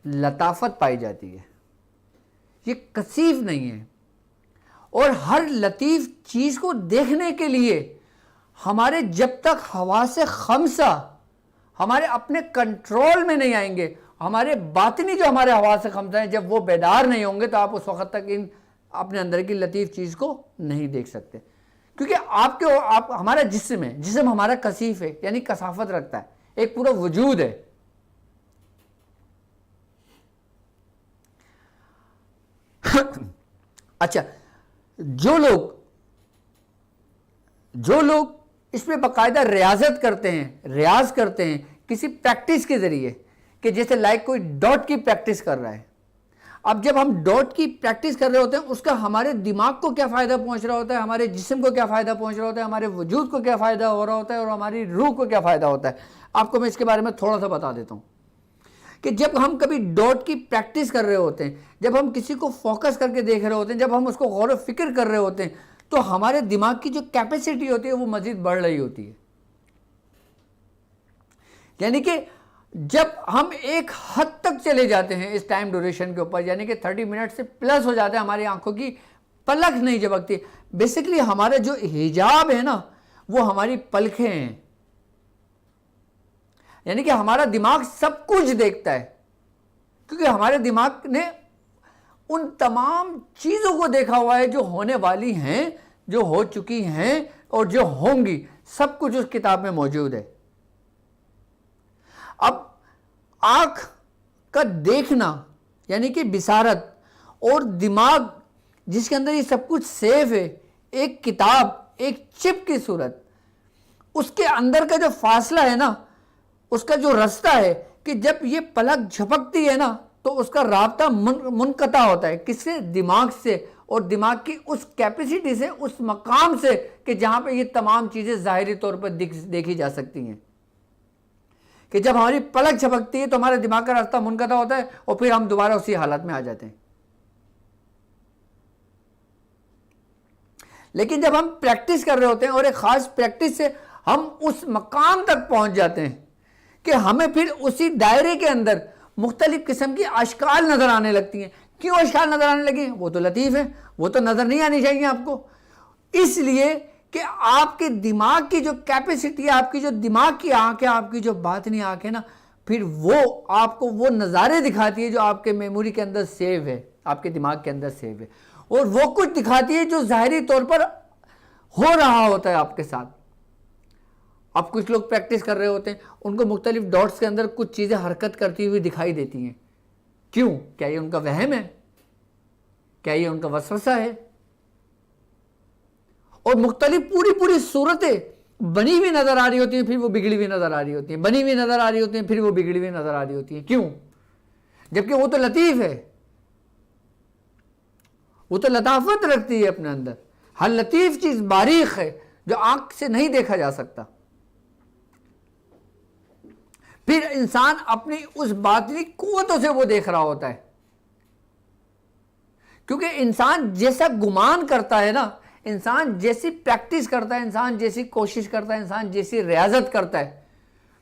لطافت پائی جاتی ہے، یہ کثیف نہیں ہے، اور ہر لطیف چیز کو دیکھنے کے لیے ہمارے جب تک حواس خمسہ ہمارے اپنے کنٹرول میں نہیں آئیں گے، ہمارے باطنی جو ہمارے حواس خمسہ ہیں جب وہ بیدار نہیں ہوں گے، تو آپ اس وقت تک اپنے اندر کی لطیف چیز کو نہیں دیکھ سکتے. کیونکہ ہمارا جسم ہے، جسم ہمارا کثیف ہے، یعنی کثافت رکھتا ہے، ایک پورا وجود ہے. اچھا، جو لوگ اس پہ باقاعدہ ریاضت کرتے ہیں، ریاض کرتے ہیں کسی پریکٹس کے ذریعے، کہ جیسے لائک کوئی ڈاٹ کی پریکٹس کر رہا ہے. اب جب ہم ڈاٹ کی پریکٹس کر رہے ہوتے ہیں اس کا ہمارے دماغ کو کیا فائدہ پہنچ رہا ہوتا ہے، ہمارے جسم کو کیا فائدہ پہنچ رہا ہوتا ہے، ہمارے وجود کو کیا فائدہ ہو رہا ہوتا ہے، اور ہماری روح کو کیا فائدہ ہوتا ہے. آپ کو میں اس کے بارے میں تھوڑا سا بتا دیتا ہوں کہ جب ہم کبھی ڈاٹ کی پریکٹس کر رہے ہوتے ہیں، جب ہم کسی کو فوکس کر کے دیکھ رہے ہوتے ہیں، جب ہم اس کو غور و فکر کر رہے ہوتے ہیں، تو ہمارے دماغ کی جو کیپیسٹی ہوتی ہے وہ مزید بڑھ رہی ہوتی ہے. یعنی کہ جب ہم ایک حد تک چلے جاتے ہیں اس ٹائم ڈیوریشن کے اوپر، یعنی کہ 30 منٹ سے پلس ہو جاتے ہیں، ہماری آنکھوں کی پلک نہیں جھپکتی. بیسیکلی ہمارا جو حجاب ہے نا وہ ہماری پلکیں ہیں، یعنی کہ ہمارا دماغ سب کچھ دیکھتا ہے، کیونکہ ہمارے دماغ نے ان تمام چیزوں کو دیکھا ہوا ہے جو ہونے والی ہیں، جو ہو چکی ہیں اور جو ہوں گی، سب کچھ اس کتاب میں موجود ہے. اب آنکھ کا دیکھنا یعنی کہ بصارت، اور دماغ جس کے اندر یہ سب کچھ سیف ہے، ایک کتاب، ایک چپ کی صورت، اس کے اندر کا جو فاصلہ ہے نا، اس کا جو رستہ ہے کہ جب یہ پلک جھپکتی ہے نا تو اس کا رابطہ منقطع ہوتا ہے. کس سے؟ دماغ سے، اور دماغ کی اس کیپیسٹی سے، اس مقام سے کہ جہاں پہ یہ تمام چیزیں ظاہری طور پر دیکھی جا سکتی ہیں. کہ جب ہماری پلک جھپکتی ہے تو ہمارے دماغ کا راستہ منقطع ہوتا ہے اور پھر ہم دوبارہ اسی حالت میں آ جاتے ہیں. لیکن جب ہم پریکٹس کر رہے ہوتے ہیں اور ایک خاص پریکٹس سے ہم اس مقام تک پہنچ جاتے ہیں کہ ہمیں پھر اسی دائرے کے اندر مختلف قسم کی اشکال نظر آنے لگتی ہیں. کیوں اشکال نظر آنے لگی؟ وہ تو لطیف ہیں، وہ تو نظر نہیں آنی چاہیے آپ کو، اس لیے کہ آپ کے دماغ کی جو کیپیسٹی ہے، آپ کی جو دماغ کی آنکھ ہے، آپ کی جو باطنی آنکھ ہے نا، پھر وہ آپ کو وہ نظارے دکھاتی ہے جو آپ کے میموری کے اندر سیو ہے، آپ کے دماغ کے اندر سیو ہے، اور وہ کچھ دکھاتی ہے جو ظاہری طور پر ہو رہا ہوتا ہے آپ کے ساتھ. اب کچھ لوگ پریکٹس کر رہے ہوتے ہیں، ان کو مختلف ڈاٹس کے اندر کچھ چیزیں حرکت کرتی ہوئی دکھائی دیتی ہیں. کیوں؟ کیا یہ ان کا وہم ہے؟ کیا یہ ان کا وسوسہ ہے؟ اور مختلف پوری صورتیں بنی ہوئی نظر آ رہی ہوتی ہیں، پھر وہ بگڑی ہوئی نظر آ رہی ہوتی ہیں، بنی ہوئی نظر آ رہی ہوتی ہیں، پھر وہ بگڑی ہوئی نظر آ رہی ہوتی ہیں. کیوں؟ جبکہ وہ تو لطیف ہے، وہ تو لطافت رکھتی ہے اپنے اندر. ہر لطیف چیز باریک ہے جو آنکھ سے نہیں دیکھا جا سکتا. پھر انسان اپنی اس باطنی قوتوں سے وہ دیکھ رہا ہوتا ہے. کیونکہ انسان جیسا گمان کرتا ہے نا، انسان جیسی پریکٹس کرتا ہے، انسان جیسی کوشش کرتا ہے، انسان جیسی ریاضت کرتا ہے،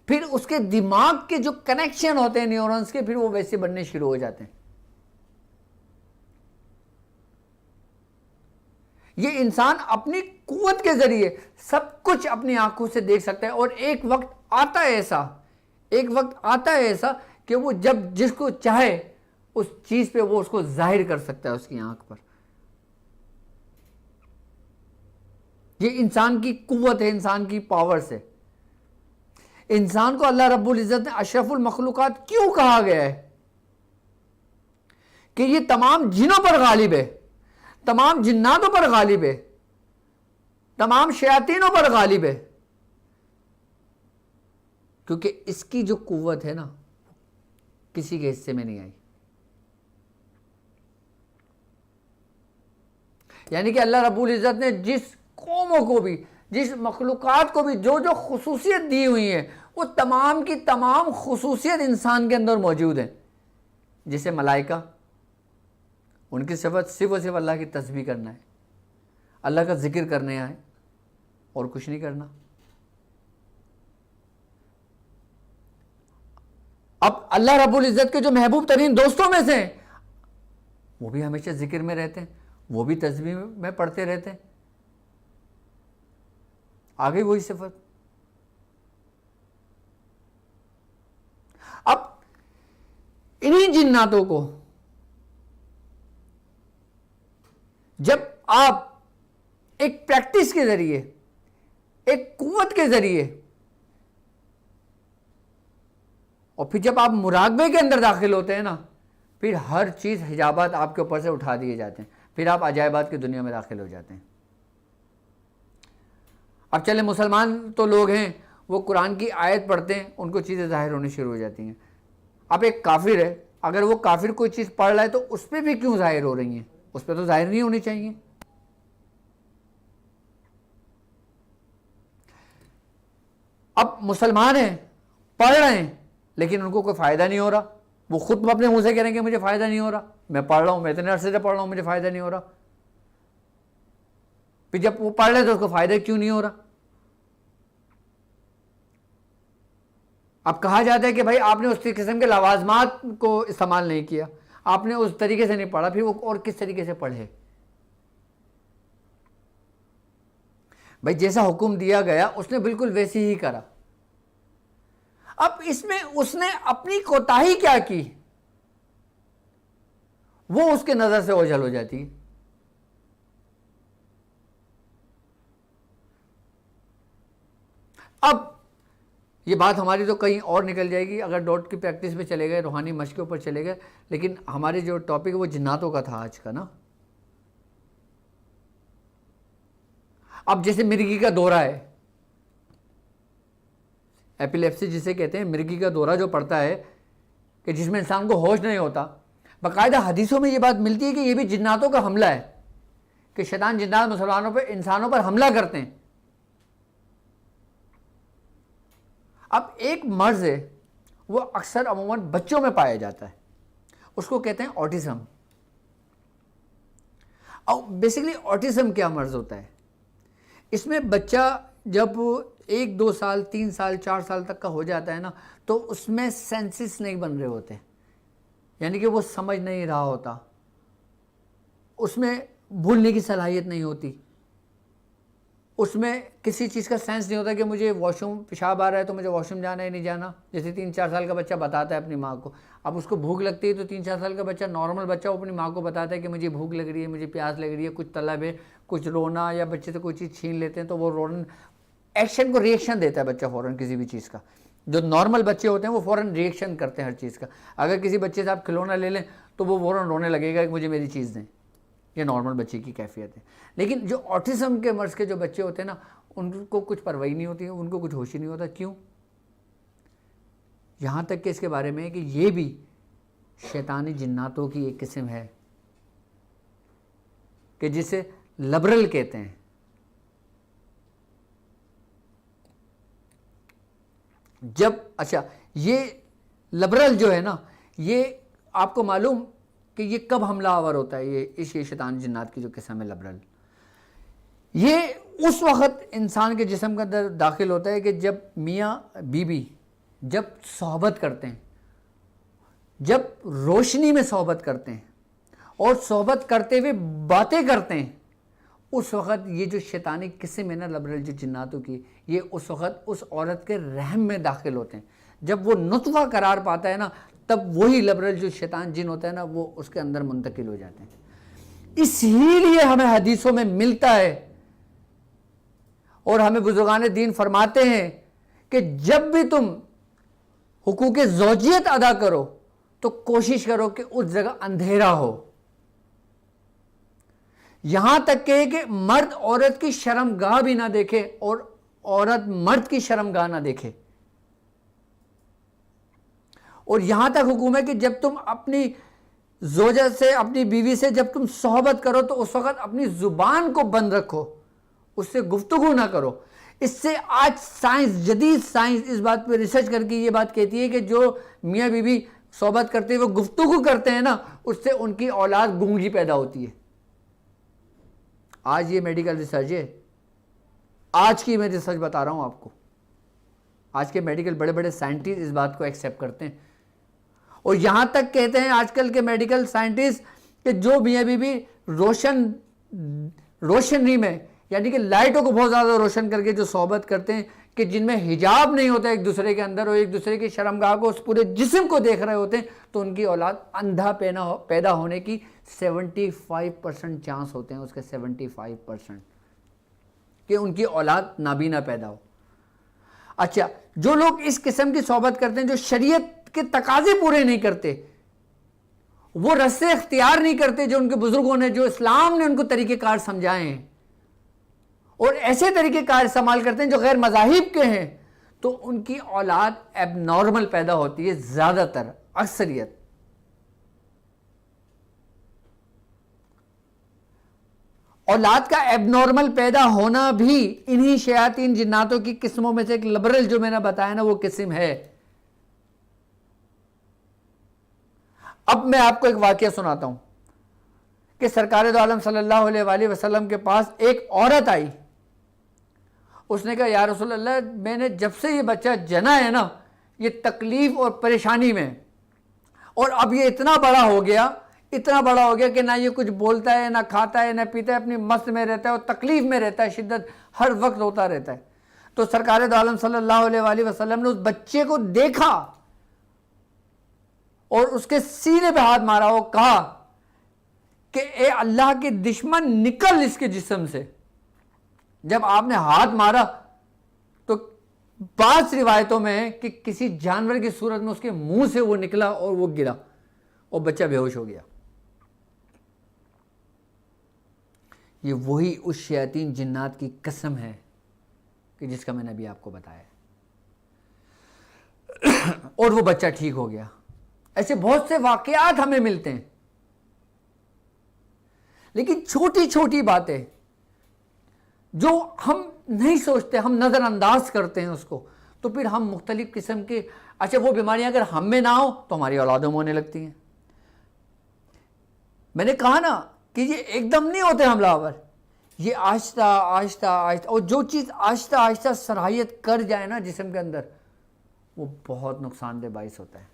پھر اس کے دماغ کے جو کنیکشن ہوتے ہیں نیورونز کے، پھر وہ ویسے بننے شروع ہو جاتے ہیں. یہ انسان اپنی قوت کے ذریعے سب کچھ اپنی آنکھوں سے دیکھ سکتا ہے. اور ایک وقت آتا ہے ایسا کہ وہ جب جس کو چاہے اس چیز پہ وہ اس کو ظاہر کر سکتا ہے اس کی آنکھ پر. یہ انسان کی قوت ہے، انسان کی پاور سے. انسان کو اللہ رب العزت نے اشرف المخلوقات کیوں کہا گیا ہے؟ کہ یہ تمام جنوں پر غالب ہے، تمام جناتوں پر غالب ہے، تمام شیاطینوں پر غالب ہے. کیونکہ اس کی جو قوت ہے نا کسی کے حصے میں نہیں آئی. یعنی کہ اللہ رب العزت نے جس قوموں کو بھی، جس مخلوقات کو بھی جو جو خصوصیت دی ہوئی ہے، وہ تمام کی تمام خصوصیت انسان کے اندر موجود ہیں. جیسے ملائکہ، ان کی صفت صرف و صرف اللہ کی تسبیح کرنا ہے، اللہ کا ذکر کرنے آئے اور کچھ نہیں کرنا. اب اللہ رب العزت کے جو محبوب ترین دوستوں میں سے ہیں، وہ بھی ہمیشہ ذکر میں رہتے ہیں، وہ بھی تسبیح میں پڑھتے رہتے ہیں. آگے وہی صفت. اب انہی جناتوں کو جب آپ ایک پریکٹس کے ذریعے، ایک قوت کے ذریعے، اور پھر جب آپ مراقبے کے اندر داخل ہوتے ہیں نا، پھر ہر چیز حجابات آپ کے اوپر سے اٹھا دیے جاتے ہیں، پھر آپ عجائبات کی دنیا میں داخل ہو جاتے ہیں. اب چلے مسلمان تو لوگ ہیں، وہ قرآن کی آیت پڑھتے ہیں، ان کو چیزیں ظاہر ہونی شروع ہو جاتی ہیں. اب ایک کافر ہے، اگر وہ کافر کوئی چیز پڑھ رہا ہے تو اس پہ بھی کیوں ظاہر ہو رہی ہیں؟ اس پہ تو ظاہر نہیں ہونی چاہیے. اب مسلمان ہیں، پڑھ رہے ہیں، لیکن ان کو کوئی فائدہ نہیں ہو رہا. وہ خود اپنے منہ سے کہہ رہے ہیں کہ مجھے فائدہ نہیں ہو رہا، میں پڑھ رہا ہوں، میں اتنے عرصے سے پڑھ رہا ہوں، مجھے فائدہ نہیں ہو رہا. پھر جب وہ پڑھ رہے تو اس کو فائدہ کیوں نہیں ہو رہا؟ اب کہا جاتا ہے کہ بھائی آپ نے اس قسم کے لوازمات کو استعمال نہیں کیا، آپ نے اس طریقے سے نہیں پڑھا. پھر وہ اور کس طریقے سے پڑھے؟ بھائی جیسا حکم دیا گیا اس نے بالکل ویسے ہی کرا. اب اس میں اس نے اپنی کوتاہی کیا کی، وہ اس کے نظر سے اوجھل ہو جاتی ہے. اب یہ بات ہماری تو کہیں اور نکل جائے گی اگر ڈاٹ کی پریکٹس پہ چلے گئے، روحانی مشق کے اوپر چلے گئے. لیکن ہمارے جو ٹاپک ہے وہ جناتوں کا تھا آج کا نا. اب جیسے مرگی کا دورہ ہے، ایپیلیپسی جسے کہتے ہیں، مرگی کا دورہ جو پڑتا ہے کہ جس میں انسان کو ہوش نہیں ہوتا، باقاعدہ حدیثوں میں یہ بات ملتی ہے کہ یہ بھی جناتوں کا حملہ ہے، کہ شیطان جنات مسلمانوں پہ، انسانوں پر حملہ کرتے ہیں. اب ایک مرض ہے، وہ اکثر عموماً بچوں میں پایا جاتا ہے، اس کو کہتے ہیں آٹزم. اور بیسیکلی آٹزم کیا مرض ہوتا ہے؟ اس میں بچہ جب 1 2 سال 3 سال 4 سال تک کا ہو جاتا ہے نا، تو اس میں سینسز نہیں بن رہے ہوتے، یعنی کہ وہ سمجھ نہیں رہا ہوتا، اس میں بھولنے کی صلاحیت نہیں ہوتی، اس میں کسی چیز کا سینس نہیں ہوتا کہ مجھے واش روم پیشاب آ رہا ہے تو مجھے واش روم جانا ہے نہیں جانا. جیسے 3 4 سال کا بچہ بتاتا ہے اپنی ماں کو. اب اس کو بھوک لگتی ہے تو 3 4 سال کا بچہ، نارمل بچہ، وہ اپنی ماں کو بتاتا ہے کہ مجھے بھوک لگ رہی ہے، مجھے پیاس لگ رہی ہے، کچھ طلب ہے، کچھ رونا، یا بچے سے کوئی چیز چھین لیتے ہیں تو وہ ایکشن کو ریئیکشن دیتا ہے بچہ فوراً کسی بھی چیز کا. جو نارمل بچے ہوتے ہیں وہ فوراً ریئیکشن کرتے ہیں ہر چیز کا. اگر کسی بچے سے آپ کھلونا لے لیں تو وہ فوراً رونے لگے گا کہ مجھے میری چیز دیں. یہ نارمل بچے کی کیفیت ہے. لیکن جو آٹزم کے مرض کے جو بچے ہوتے ہیں نا, ان کو کچھ پرواہی نہیں ہوتی ہے, ان کو کچھ ہوش ہی نہیں ہوتا. کیوں؟ یہاں تک کہ اس کے بارے میں کہ یہ بھی شیطانی جناتوں کی ایک قسم ہے کہ جسے لبرل کہتے ہیں. جب اچھا یہ لبرل جو ہے نا, یہ آپ کو معلوم کہ یہ کب حملہ آور ہوتا ہے؟ یہ شیطان جنات کی جو قسم ہے لبرل, یہ اس وقت انسان کے جسم کے اندر داخل ہوتا ہے کہ جب میاں بیوی جب صحبت کرتے ہیں, جب روشنی میں صحبت کرتے ہیں اور صحبت کرتے ہوئے باتیں کرتے ہیں, اس وقت یہ جو شیطانی قسم ہے نا لبرل جو جناتوں کی, یہ اس وقت اس عورت کے رحم میں داخل ہوتے ہیں. جب وہ نطفہ قرار پاتا ہے نا, تب وہی لبرل جو شیطان جن ہوتا ہے نا وہ اس کے اندر منتقل ہو جاتے ہیں. اسی لیے ہمیں حدیثوں میں ملتا ہے اور ہمیں بزرگان دین فرماتے ہیں کہ جب بھی تم حقوق زوجیت ادا کرو تو کوشش کرو کہ اس جگہ اندھیرا ہو. یہاں تک کہ مرد عورت کی شرمگاہ بھی نہ دیکھے اور عورت مرد کی شرمگاہ نہ دیکھے. اور یہاں تک حکم ہے کہ جب تم اپنی زوجہ سے, اپنی بیوی سے جب تم صحبت کرو تو اس وقت اپنی زبان کو بند رکھو, اس سے گفتگو نہ کرو. اس سے آج سائنس, جدید سائنس اس بات پہ ریسرچ کر کے یہ بات کہتی ہے کہ جو میاں بیوی صحبت کرتے ہوئے گفتگو کرتے ہیں نا, اس سے ان کی اولاد گونگی پیدا ہوتی ہے. آج یہ میڈیکل ریسرچ ہے, آج کی میں ریسرچ بتا رہا ہوں آپ کو. آج کے میڈیکل بڑے بڑے سائنٹسٹ اس بات کو ایکسیپٹ کرتے ہیں. اور یہاں تک کہتے ہیں آج کل کے میڈیکل سائنٹسٹ کہ جو میاں بیوی روشنی میں, یعنی کہ لائٹوں کو بہت زیادہ روشن کر کے جو صحبت کرتے ہیں, کہ جن میں حجاب نہیں ہوتا ایک دوسرے کے اندر, اور ایک دوسرے کی شرمگاہ کو, اس پورے جسم کو دیکھ رہے ہوتے ہیں, تو ان کی اولاد اندھا پیدا ہونے کی 75% چانس ہوتے ہیں, اس کے 75% کہ ان کی اولاد نابینا پیدا ہو. اچھا, جو لوگ اس قسم کی صحبت کرتے ہیں, جو شریعت کے تقاضے پورے نہیں کرتے, وہ رستے اختیار نہیں کرتے جو ان کے بزرگوں نے, جو اسلام نے ان کو طریقہ کار سمجھائے ہیں, اور ایسے طریقہ کار استعمال کرتے ہیں جو غیر مذاہب کے ہیں, تو ان کی اولاد ایب نارمل پیدا ہوتی ہے. زیادہ تر, اکثریت. اولاد کا ایب نارمل پیدا ہونا بھی انہی شیاطین جناتوں کی قسموں میں سے ایک لبرل جو میں نے بتایا نا وہ قسم ہے. اب میں آپ کو ایک واقعہ سناتا ہوں کہ سرکار دو عالم صلی اللہ علیہ وآلہ وسلم کے پاس ایک عورت آئی. اس نے کہا یا رسول اللہ, میں نے جب سے یہ بچہ جنا ہے نا, یہ تکلیف اور پریشانی میں, اور اب یہ اتنا بڑا ہو گیا کہ نہ یہ کچھ بولتا ہے, نہ کھاتا ہے, نہ پیتا ہے, اپنی مست میں رہتا ہے اور تکلیف میں رہتا ہے, شدت ہر وقت ہوتا رہتا ہے. تو سرکار دو عالم صلی اللہ علیہ وآلہ وسلم نے اس بچے کو دیکھا اور اس کے سینے پہ ہاتھ مارا اور کہا کہ اے اللہ کے دشمن, نکل اس کے جسم سے. جب آپ نے ہاتھ مارا تو بعض روایتوں میں ہے کہ کسی جانور کی صورت میں اس کے منہ سے وہ نکلا اور وہ گرا اور بچہ بے ہوش ہو گیا. یہ وہی اس شیاطین جنات کی قسم ہے کہ جس کا میں نے ابھی آپ کو بتایا, اور وہ بچہ ٹھیک ہو گیا. ایسے بہت سے واقعات ہمیں ملتے ہیں. لیکن چھوٹی چھوٹی باتیں جو ہم نہیں سوچتے, ہم نظر انداز کرتے ہیں اس کو, تو پھر ہم مختلف قسم کے, اچھا وہ بیماریاں اگر ہم میں نہ ہو تو ہماری اولادوں میں ہونے لگتی ہیں. میں نے کہا نا کہ یہ ایک دم نہیں ہوتے حملہ آور, یہ آہستہ آہستہ آہستہ, اور جو چیز آہستہ آہستہ صلاحیت کر جائے نا جسم کے اندر, وہ بہت نقصان دہ باعث ہوتا ہے.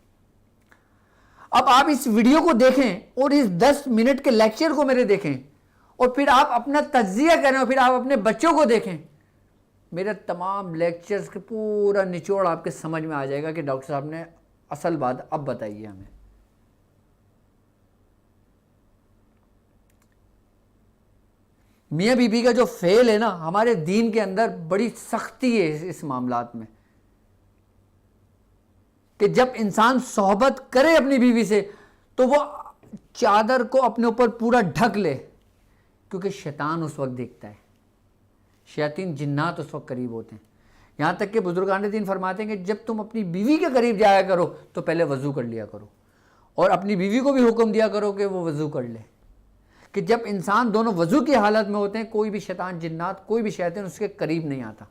اب آپ اس ویڈیو کو دیکھیں اور اس 10 منٹ کے لیکچر کو میرے دیکھیں, اور پھر آپ اپنا تجزیہ کریں, اور پھر آپ اپنے بچوں کو دیکھیں. میرے تمام لیکچرز کے پورا نچوڑ آپ کے سمجھ میں آ جائے گا کہ ڈاکٹر صاحب نے اصل بات اب بتائیے ہمیں. میاں بی بی کا جو فعل ہے نا، ہمارے دین کے اندر بڑی سختی ہے اس معاملات میں، کہ جب انسان صحبت کرے اپنی بیوی سے تو وہ چادر کو اپنے اوپر پورا ڈھک لے، کیونکہ شیطان اس وقت دیکھتا ہے، شیاطین جنات اس وقت قریب ہوتے ہیں. یہاں تک کہ بزرگان دین فرماتے ہیں کہ جب تم اپنی بیوی کے قریب جایا کرو تو پہلے وضو کر لیا کرو، اور اپنی بیوی کو بھی حکم دیا کرو کہ وہ وضو کر لے، کہ جب انسان دونوں وضو کی حالت میں ہوتے ہیں کوئی بھی شیطان جنات، کوئی بھی شیطان اس کے قریب نہیں آتا.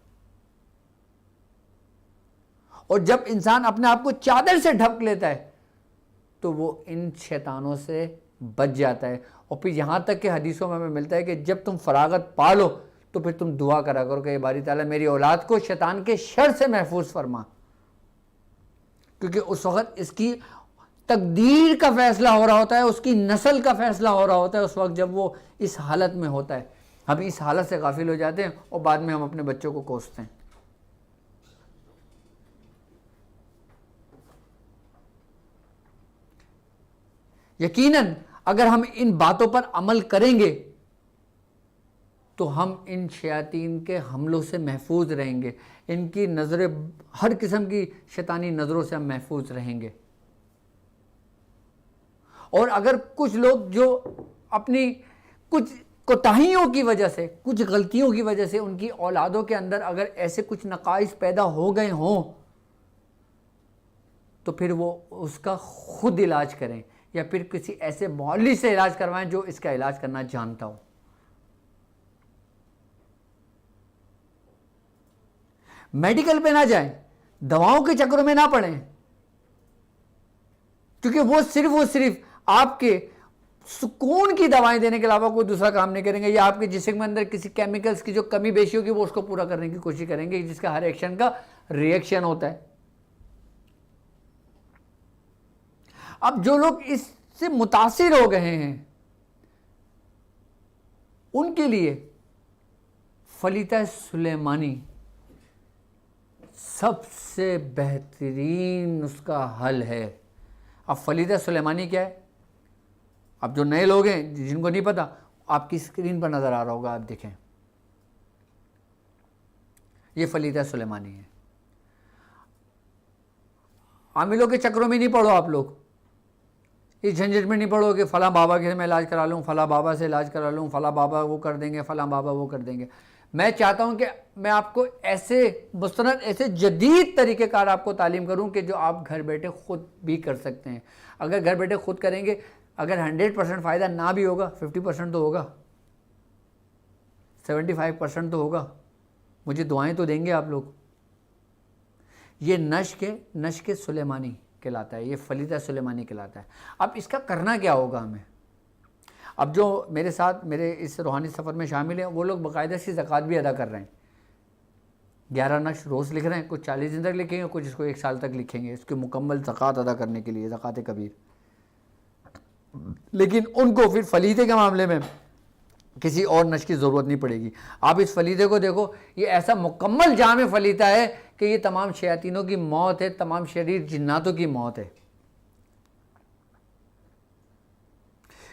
اور جب انسان اپنے آپ کو چادر سے ڈھک لیتا ہے تو وہ ان شیطانوں سے بچ جاتا ہے. اور پھر یہاں تک کہ حدیثوں میں ہمیں ملتا ہے کہ جب تم فراغت پا لو تو پھر تم دعا کرا کرو کہ اے باری تعالیٰ میری اولاد کو شیطان کے شر سے محفوظ فرما، کیونکہ اس وقت اس کی تقدیر کا فیصلہ ہو رہا ہوتا ہے، اس کی نسل کا فیصلہ ہو رہا ہوتا ہے اس وقت جب وہ اس حالت میں ہوتا ہے. ہم اس حالت سے غافل ہو جاتے ہیں اور بعد میں ہم اپنے بچوں کو کوستے ہیں. یقیناً اگر ہم ان باتوں پر عمل کریں گے تو ہم ان شیاطین کے حملوں سے محفوظ رہیں گے، ان کی نظریں، ہر قسم کی شیطانی نظروں سے ہم محفوظ رہیں گے. اور اگر کچھ لوگ جو اپنی کچھ کوتاہیوں کی وجہ سے، کچھ غلطیوں کی وجہ سے ان کی اولادوں کے اندر اگر ایسے کچھ نقائص پیدا ہو گئے ہوں تو پھر وہ اس کا خود علاج کریں، یا پھر کسی ایسے معالج سے علاج کروائیں جو اس کا علاج کرنا جانتا ہو. میڈیکل پہ نہ جائیں، دواؤں کے چکروں میں نہ پڑیں، کیونکہ وہ صرف آپ کے سکون کی دوائیں دینے کے علاوہ کوئی دوسرا کام نہیں کریں گے، یا آپ کے جسم میں اندر کسی کیمیکلز کی جو کمی بیشی ہوگی وہ اس کو پورا کرنے کی کوشش کریں گے، جس کا ہر ایکشن کا ری ایکشن ہوتا ہے. اب جو لوگ اس سے متاثر ہو گئے ہیں ان کے لیے فلیتہ سلیمانی سب سے بہترین اس کا حل ہے. اب فلیتہ سلیمانی کیا ہے؟ اب جو نئے لوگ ہیں جن کو نہیں پتا، آپ کی اسکرین پر نظر آ رہا ہوگا، آپ دیکھیں، یہ فلیتہ سلیمانی ہے. عاملوں کے چکروں میں نہیں پڑو، آپ لوگ اس جھنجھٹ میں نہیں پڑو کہ فلاں بابا کے میں علاج کرا لوں، فلاں بابا سے علاج کرا لوں، فلاں بابا وہ کر دیں گے، فلاں بابا وہ کر دیں گے. میں چاہتا ہوں کہ میں آپ کو ایسے مستند، ایسے جدید طریقہ کار آپ کو تعلیم کروں کہ جو آپ گھر بیٹھے خود بھی کر سکتے ہیں. اگر گھر بیٹھے خود کریں گے، اگر 100% فائدہ نہ بھی ہوگا، 50% تو ہوگا، 75% تو ہوگا. مجھے دعائیں تو دیں گے آپ لوگ. یہ نشق سلیمانی کہلاتا ہے، یہ فلیتہ سلیمانی کہلاتا ہے. اب اس کا کرنا کیا ہوگا ہمیں؟ اب جو میرے ساتھ میرے اس روحانی سفر میں شامل ہیں وہ لوگ باقاعدہ سی زکوٰۃ بھی ادا کر رہے ہیں. 11 نقش روز لکھ رہے ہیں، کچھ 40 دن تک لکھیں گے، کچھ اس کو 1 سال تک لکھیں گے، اس کی مکمل زکوٰۃ ادا کرنے کے لیے، زکوٰۃ کبیر. لیکن ان کو پھر فلیتے کے معاملے میں کسی اور نش کی ضرورت نہیں پڑے گی. آپ اس فلیتے کو دیکھو، یہ ایسا مکمل جامع فلیتہ ہے کہ یہ تمام شیاطینوں کی موت ہے، تمام شریر جناتوں کی موت ہے.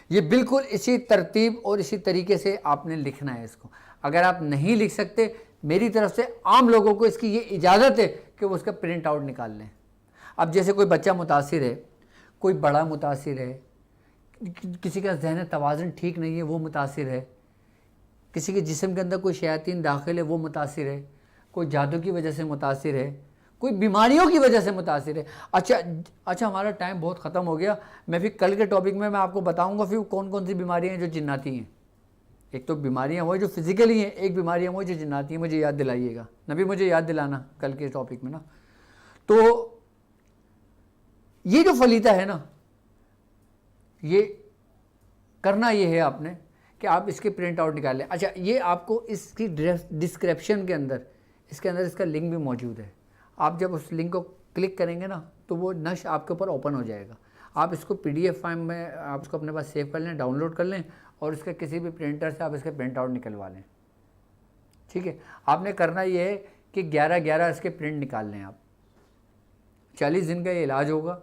یہ بالکل اسی ترتیب اور اسی طریقے سے آپ نے لکھنا ہے اس کو. اگر آپ نہیں لکھ سکتے، میری طرف سے عام لوگوں کو اس کی یہ اجازت ہے کہ وہ اس کا پرنٹ آؤٹ نکال لیں. اب جیسے کوئی بچہ متاثر ہے، کوئی بڑا متاثر ہے، کسی کا ذہن توازن ٹھیک نہیں ہے وہ متاثر ہے، کسی کے جسم کے اندر کوئی شیاطین داخل ہے وہ متاثر ہے، کوئی جادو کی وجہ سے متاثر ہے، کوئی بیماریوں کی وجہ سے متاثر ہے. اچھا ہمارا ٹائم بہت ختم ہو گیا. میں پھر کل کے ٹاپک میں آپ کو بتاؤں گا پھر کون کون سی بیماریاں ہیں جو جناتی ہیں. ایک تو بیماریاں وہ جو فزیکلی ہیں، ایک بیماریاں وہ جو جناتی ہیں. مجھے یاد دلائیے گا نبی، مجھے یاد دلانا کل کے ٹاپک میں نا. تو یہ جو فلیتہ ہے نا، یہ کرنا یہ ہے آپ نے کہ آپ اس کے پرنٹ آؤٹ نکال لیں. اچھا، یہ آپ کو اس کی ڈسکرپشن کے اندر اس کا لنک بھی موجود ہے. آپ جب اس لنک کو کلک کریں گے نا تو وہ نش آپ کے اوپر اوپن ہو جائے گا. آپ اس کو PDF فائل میں آپ اس کو اپنے پاس سیو کر لیں، ڈاؤن لوڈ کر لیں، اور اس کے کسی بھی پرنٹر سے آپ اس کے پرنٹ آؤٹ نکلوا لیں. ٹھیک ہے، آپ نے کرنا یہ ہے کہ 11 اس کے پرنٹ نکال لیں. آپ 40 دن کا یہ علاج ہوگا.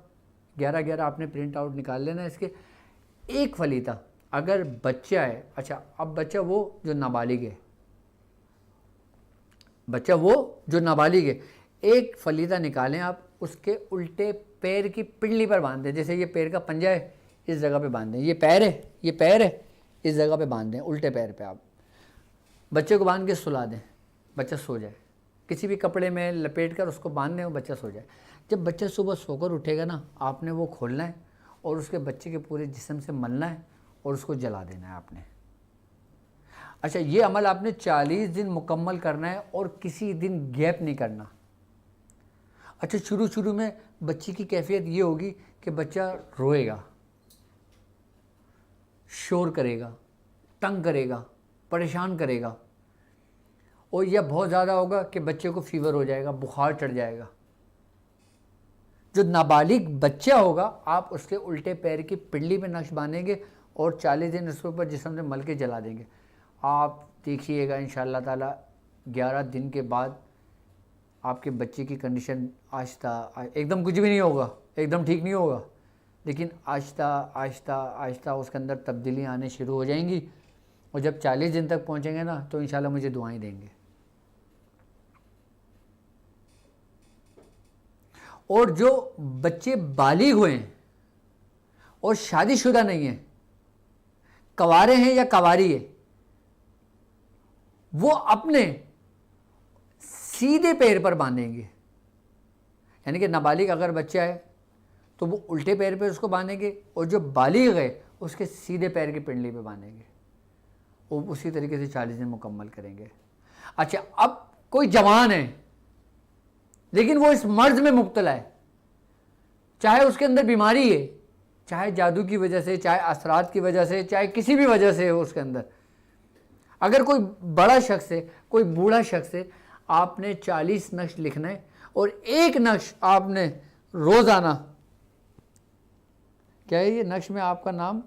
11 آپ نے پرنٹ آؤٹ نکال لینا اس کے. ایک فلیتہ اگر بچہ ہے، اچھا اب بچہ وہ جو نابالغ ہے، بچہ وہ جو نابالغ ہے، ایک فلیدہ نکالیں آپ، اس کے الٹے پیر کی پنڈلی پر باندھ دیں، جیسے یہ پیر کا پنجہ ہے اس جگہ پہ باندھ دیں، یہ پیر ہے اس جگہ پہ باندھ دیں، الٹے پیر پہ آپ بچے کو باندھ کے سلا دیں، بچہ سو جائے، کسی بھی کپڑے میں لپیٹ کر اس کو باندھ دیں اور بچہ سو جائے۔ جب بچہ صبح سو کر اٹھے گا نا، آپ نے وہ کھولنا ہے اور اس کے بچے کے پورے جسم سے ملنا ہے اور اس کو جلا دینا ہے آپ نے۔ اچھا یہ عمل آپ نے 40 دن مکمل کرنا ہے اور کسی دن گیپ نہیں کرنا۔ اچھا شروع میں بچے کی کیفیت یہ ہوگی کہ بچہ روئے گا، شور کرے گا، تنگ کرے گا، پریشان کرے گا، اور یہ بہت زیادہ ہوگا کہ بچے کو فیور ہو جائے گا، بخار چڑھ جائے گا۔ جو نابالغ بچہ ہوگا آپ اس کے الٹے پیر کی پنڈلی پہ نقش باندھیں گے اور 40 دن اس کے اوپر جسم سے مل کے جلا دیں گے۔ آپ دیکھیے گا انشاءاللہ تعالی 11 دن کے بعد آپ کے بچے کی کنڈیشن آہستہ، ایک دم کچھ بھی نہیں ہوگا، ایک دم ٹھیک نہیں ہوگا، لیکن آہستہ اس کے اندر تبدیلیاں آنے شروع ہو جائیں گی، اور جب 40 دن تک پہنچیں گے نا تو انشاءاللہ مجھے دعائیں دیں گے۔ اور جو بچے بالغ ہوئے ہیں اور شادی شدہ نہیں ہیں، کوارے ہیں یا کواری ہے، وہ اپنے سیدھے پیر پر باندھیں گے، یعنی کہ نابالغ اگر بچہ ہے تو وہ الٹے پیر پہ اس کو باندھیں گے، اور جو بالغ ہے اس کے سیدھے پیر کی پنڈلی پہ باندھیں گے، وہ اسی طریقے سے 40 دن مکمل کریں گے۔ اچھا اب کوئی جوان ہے لیکن وہ اس مرض میں مبتلا ہے، چاہے اس کے اندر بیماری ہے، چاہے جادو کی وجہ سے، چاہے اثرات کی وجہ سے، چاہے کسی بھی وجہ سے اس کے اندر، اگر کوئی بڑا شخص ہے، کوئی بوڑھا شخص ہے، آپ نے 40 نقش لکھنا ہے، اور ایک نقش آپ نے روزانہ، کیا ہے یہ نقش میں آپ کا نام؟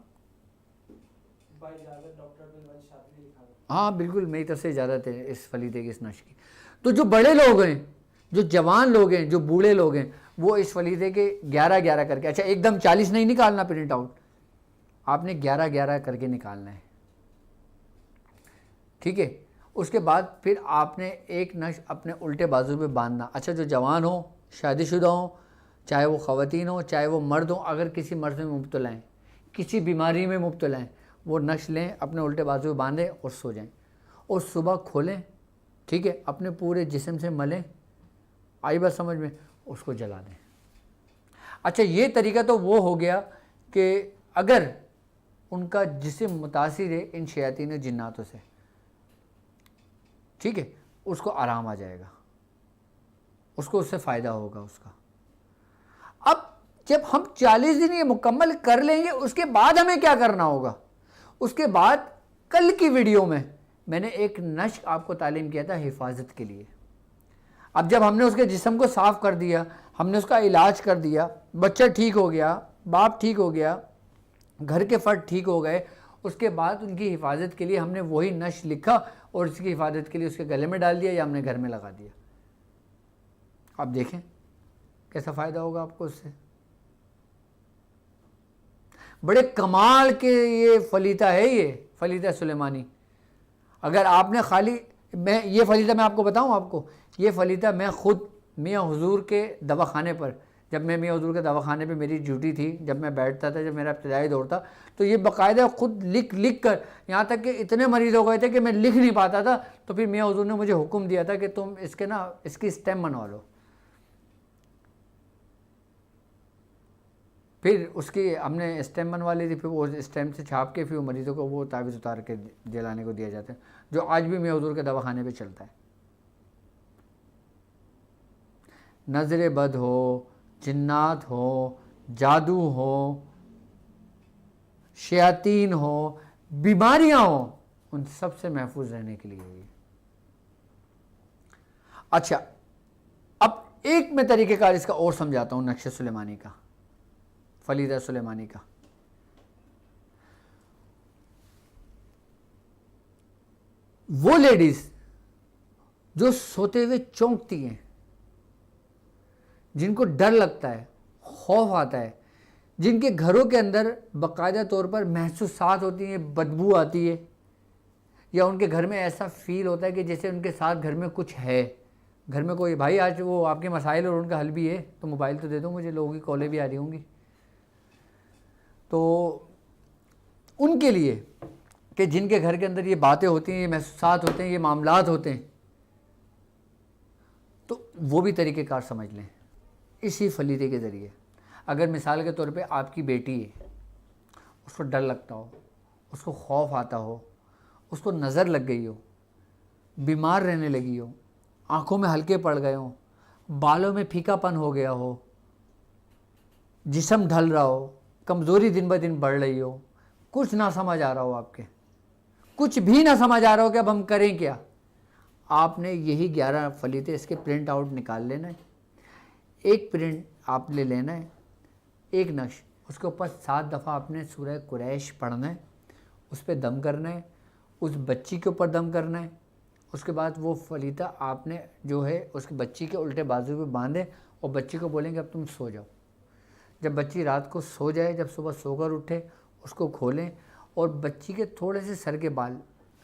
ہاں بالکل میری طرف سے اجازت ہے اس فلیدے کی، اس نقش کی۔ تو جو بڑے لوگ ہیں، جو جوان لوگ ہیں، جو بوڑھے لوگ ہیں، وہ اس فلیدے کے 11 کر کے، اچھا ایک دم 40 نہیں نکالنا پرنٹ آؤٹ، آپ نے 11 کر کے نکالنا ہے، ٹھیک ہے۔ اس کے بعد پھر آپ نے ایک نقش اپنے الٹے بازو پہ باندھنا۔ اچھا جو جوان ہوں، شادی شدہ ہوں، چاہے وہ خواتین ہوں، چاہے وہ مرد ہوں، اگر کسی مرض میں مبتلا ہیں، کسی بیماری میں مبتلا ہیں، وہ نقش لیں، اپنے الٹے بازو پہ باندھیں اور سو جائیں، اور صبح کھولیں، ٹھیک ہے، اپنے پورے جسم سے ملیں، آئی بات سمجھ میں، اس کو جلا دیں۔ اچھا یہ طریقہ تو وہ ہو گیا کہ اگر ان کا جسم متاثر ہے ان شیاطین و جناتوں سے، ٹھیک ہے، اس کو آرام آ جائے گا، اس کو اس سے فائدہ ہوگا اس کا۔ اب جب ہم 40 دن یہ مکمل کر لیں گے، اس کے بعد ہمیں کیا کرنا ہوگا؟ اس کے بعد کل کی ویڈیو میں نے ایک نشق آپ کو تعلیم کیا تھا حفاظت کے لیے۔ اب جب ہم نے اس کے جسم کو صاف کر دیا، ہم نے اس کا علاج کر دیا، بچہ ٹھیک ہو گیا، باپ ٹھیک ہو گیا، گھر کے فرد ٹھیک ہو گئے، اس کے بعد ان کی حفاظت کے لیے ہم نے وہی نشق لکھا اور اس کی حفاظت کے لیے اس کے گلے میں ڈال دیا یا ہم نے گھر میں لگا دیا۔ آپ دیکھیں کیسا فائدہ ہوگا آپ کو اس سے۔ بڑے کمال کے یہ فلیدہ ہے، یہ فلیدہ سلیمانی۔ اگر آپ نے خالی یہ فلیدہ میں آپ کو بتاؤں، آپ کو یہ فلیدہ میں خود میاں حضور کے دواخانے پر، جب میں میاں حضور کے دواخانے پہ میری ڈیوٹی تھی، جب میں بیٹھتا تھا، جب میرا ابتدائی دور تھا، تو یہ باقاعدہ خود لکھ کر، یہاں تک کہ اتنے مریض ہو گئے تھے کہ میں لکھ نہیں پاتا تھا، تو پھر میاں حضور نے مجھے حکم دیا تھا کہ تم اس کی اسٹیمپ بنوا لو۔ پھر اس کی ہم نے اسٹیمپ بنوا لی تھی، پھر وہ اسٹیمپ سے چھاپ کے پھر وہ مریضوں کو وہ تعویذ اتار کے جلانے کو دیا جاتا ہے، جو آج بھی میاں حضور کے دواخانے پہ چلتا ہے۔ نظر بد ہو، جنات ہو، جادو ہو، شیاطین ہو، بیماریاں ہوں، ان سب سے محفوظ رہنے کے لیے ہوئی۔ اچھا اب ایک میں طریقہ کار اس کا اور سمجھاتا ہوں، نقش سلیمانی کا، فلیدہ سلیمانی کا۔ وہ لیڈیز جو سوتے ہوئے چونکتی ہیں، جن کو ڈر لگتا ہے، خوف آتا ہے جن کے گھروں کے اندر باقاعدہ طور پر محسوسات ہوتی ہیں، بدبو آتی ہے، یا ان کے گھر میں ایسا فیل ہوتا ہے کہ جیسے ان کے ساتھ گھر میں کچھ ہے، گھر میں کوئی بھائی آج وہ آپ کے مسائل اور ان کا حل بھی ہے تو موبائل تو دے دو مجھے، لوگوں کی کالیں بھی آ رہی ہوں گی. تو ان کے لیے کہ جن کے گھر کے اندر یہ باتیں ہوتی ہیں، یہ محسوسات ہوتے ہیں، یہ معاملات ہوتے ہیں، تو وہ بھی طریقہ کار سمجھ لیں اسی فلیتے کے ذریعے. اگر مثال کے طور پہ آپ کی بیٹی ہے، اس کو ڈر لگتا ہو، اس کو خوف آتا ہو، اس کو نظر لگ گئی ہو، بیمار رہنے لگی ہو، آنکھوں میں ہلکے پڑ گئے ہوں، بالوں میں پھیکا پن ہو گیا ہو، جسم ڈھل رہا ہو، کمزوری دن بہ دن بڑھ رہی ہو، کچھ نہ سمجھ آ رہا ہو، آپ کے کچھ بھی نہ سمجھ آ رہا ہو کہ اب ہم کریں کیا، آپ نے یہی 11 فلیتے اس کے پرنٹ آؤٹ نکال لینا ہے. ایک پرنٹ آپ لے لینا ہے، ایک نقش، اس کے اوپر 7 دفعہ آپ نے سورہ قریش پڑھنا ہے، اس پہ دم کرنا ہے، اس بچی کے اوپر دم کرنا ہے. اس کے بعد وہ فلیتہ آپ نے جو ہے اس کے بچی کے الٹے بازو پہ باندھے اور بچی کو بولیں کہ اب تم سو جاؤ. جب بچی رات کو سو جائے، جب صبح سو کر اٹھے، اس کو کھولیں اور بچی کے تھوڑے سے سر کے بال،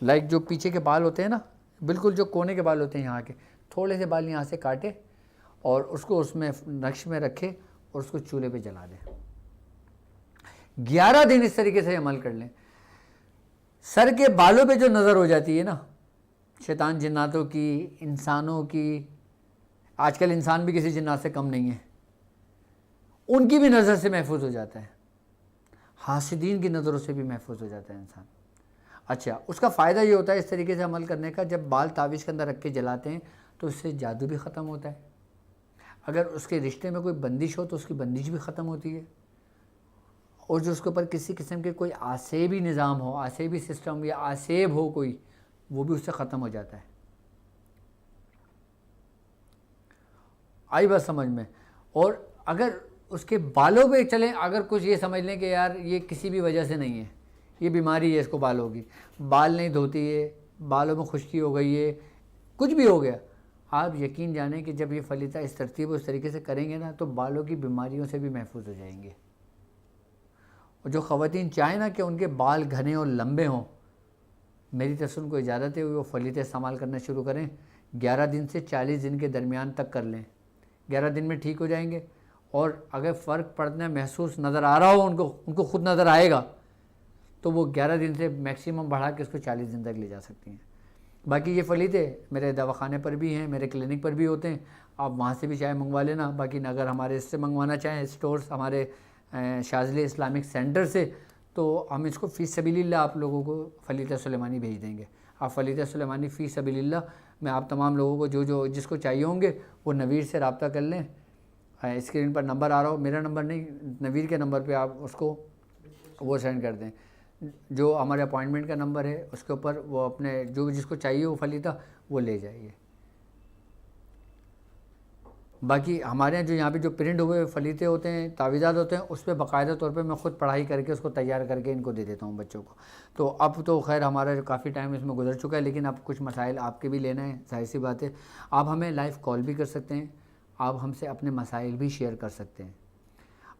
لائک جو پیچھے کے بال ہوتے ہیں نا، بالکل جو کونے کے بال ہوتے ہیں یہاں کے، تھوڑے سے بال یہاں سے کاٹے اور اس کو اس میں نقش میں رکھے اور اس کو چولہے پہ جلا دیں. 11 دن اس طریقے سے عمل کر لیں. سر کے بالوں پہ جو نظر ہو جاتی ہے نا شیطان جناتوں کی، انسانوں کی، آج کل انسان بھی کسی جنات سے کم نہیں ہے، ان کی بھی نظر سے محفوظ ہو جاتا ہے، حاسدین کی نظروں سے بھی محفوظ ہو جاتا ہے انسان. اچھا، اس کا فائدہ یہ ہوتا ہے اس طریقے سے عمل کرنے کا، جب بال تعویذ کے اندر رکھ کے جلاتے ہیں تو اس سے جادو بھی ختم ہوتا ہے. اگر اس کے رشتے میں کوئی بندش ہو تو اس کی بندش بھی ختم ہوتی ہے، اور جو اس کے اوپر کسی قسم کے کوئی آسیبی نظام ہو، آسیبی سسٹم یا آسیب ہو کوئی، وہ بھی اس سے ختم ہو جاتا ہے. آئی بات سمجھ میں؟ اور اگر اس کے بالوں پہ چلیں، اگر کچھ یہ سمجھ لیں کہ یار یہ کسی بھی وجہ سے نہیں ہے، یہ بیماری ہے اس کو بالوں کی، بال نہیں دھوتی ہے، بالوں میں خشکی ہو گئی ہے، کچھ بھی ہو گیا، آپ یقین جانیں کہ جب یہ فلیتہ اس ترتیب اس طریقے سے کریں گے نا تو بالوں کی بیماریوں سے بھی محفوظ ہو جائیں گے. اور جو خواتین چاہیں نا کہ ان کے بال گھنے اور لمبے ہوں، میری طرف سے ان کو اجازت ہے وہ فلیتے استعمال کرنا شروع کریں. 11 دن سے 40 دن کے درمیان تک کر لیں، 11 دن میں ٹھیک ہو جائیں گے. اور اگر فرق پڑنا محسوس نظر آ رہا ہو، ان کو خود نظر آئے گا، تو وہ 11 دن سے میکسیمم بڑھا کے اس کو 40 دن تک لے جا سکتی ہیں. باقی یہ فلیتے میرے دواخانے پر بھی ہیں، میرے کلینک پر بھی ہوتے ہیں، آپ وہاں سے بھی چاہے منگوا لینا. باقی اگر ہمارے اس سے منگوانا چاہیں اسٹورز ہمارے شاذلی اسلامک سینٹر سے، تو ہم اس کو فی سبیل اللہ آپ لوگوں کو فلیتہ سلیمانی بھیج دیں گے. آپ فلیتہ سلیمانی فی سبیل اللہ میں آپ تمام لوگوں کو جو جس کو چاہیے ہوں گے وہ نویر سے رابطہ کر لیں. اسکرین پر نمبر آ رہا ہو، میرا نمبر نہیں، نویر کے نمبر پہ آپ اس کو وہ سینڈ کر دیں. جو ہمارے اپوائنٹمنٹ کا نمبر ہے اس کے اوپر وہ اپنے جو جس کو چاہیے وہ فلیتہ وہ لے جائیے. باقی ہمارے جو یہاں پہ جو پرنٹ ہوئے فلیتے ہوتے ہیں، تعویذات ہوتے ہیں، اس پہ باقاعدہ طور پہ میں خود پڑھائی کر کے اس کو تیار کر کے ان کو دے دیتا ہوں بچوں کو. تو اب تو خیر ہمارا جو کافی ٹائم اس میں گزر چکا ہے، لیکن اب کچھ مسائل آپ کے بھی لینا ہے، ظاہر سی بات ہے. آپ ہمیں لائیو کال بھی کر سکتے ہیں، آپ ہم سے اپنے مسائل بھی شیئر کر سکتے ہیں.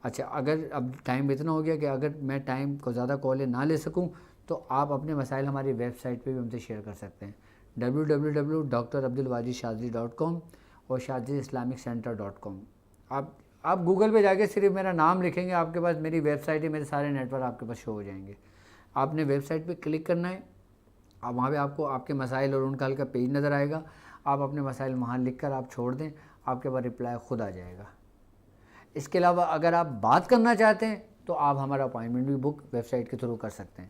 اچھا، اگر اب ٹائم اتنا ہو گیا کہ اگر میں ٹائم کو زیادہ کالیں نہ لے سکوں تو آپ اپنے مسائل ہماری ویب سائٹ پہ بھی ہم سے شیئر کر سکتے ہیں، www.drabdulwajidshadri.com اور shadriislamiccenter.com. آپ گوگل پہ جا کے صرف میرا نام لکھیں گے، آپ کے پاس میری ویب سائٹ ہے، میرے سارے نیٹ ورک آپ کے پاس شو ہو جائیں گے. آپ نے ویب سائٹ پہ کلک کرنا ہے، آپ وہاں پہ آپ کو آپ کے مسائل اور ان کا حل کا پیج نظر آئے گا. آپ اپنے مسائل وہاں لکھ کر آپ چھوڑ دیں، آپ کے پاس رپلائی خود آ جائے گا. اس کے علاوہ اگر آپ بات کرنا چاہتے ہیں تو آپ ہمارا اپوائنٹمنٹ بھی بک ویب سائٹ کے تھرو کر سکتے ہیں.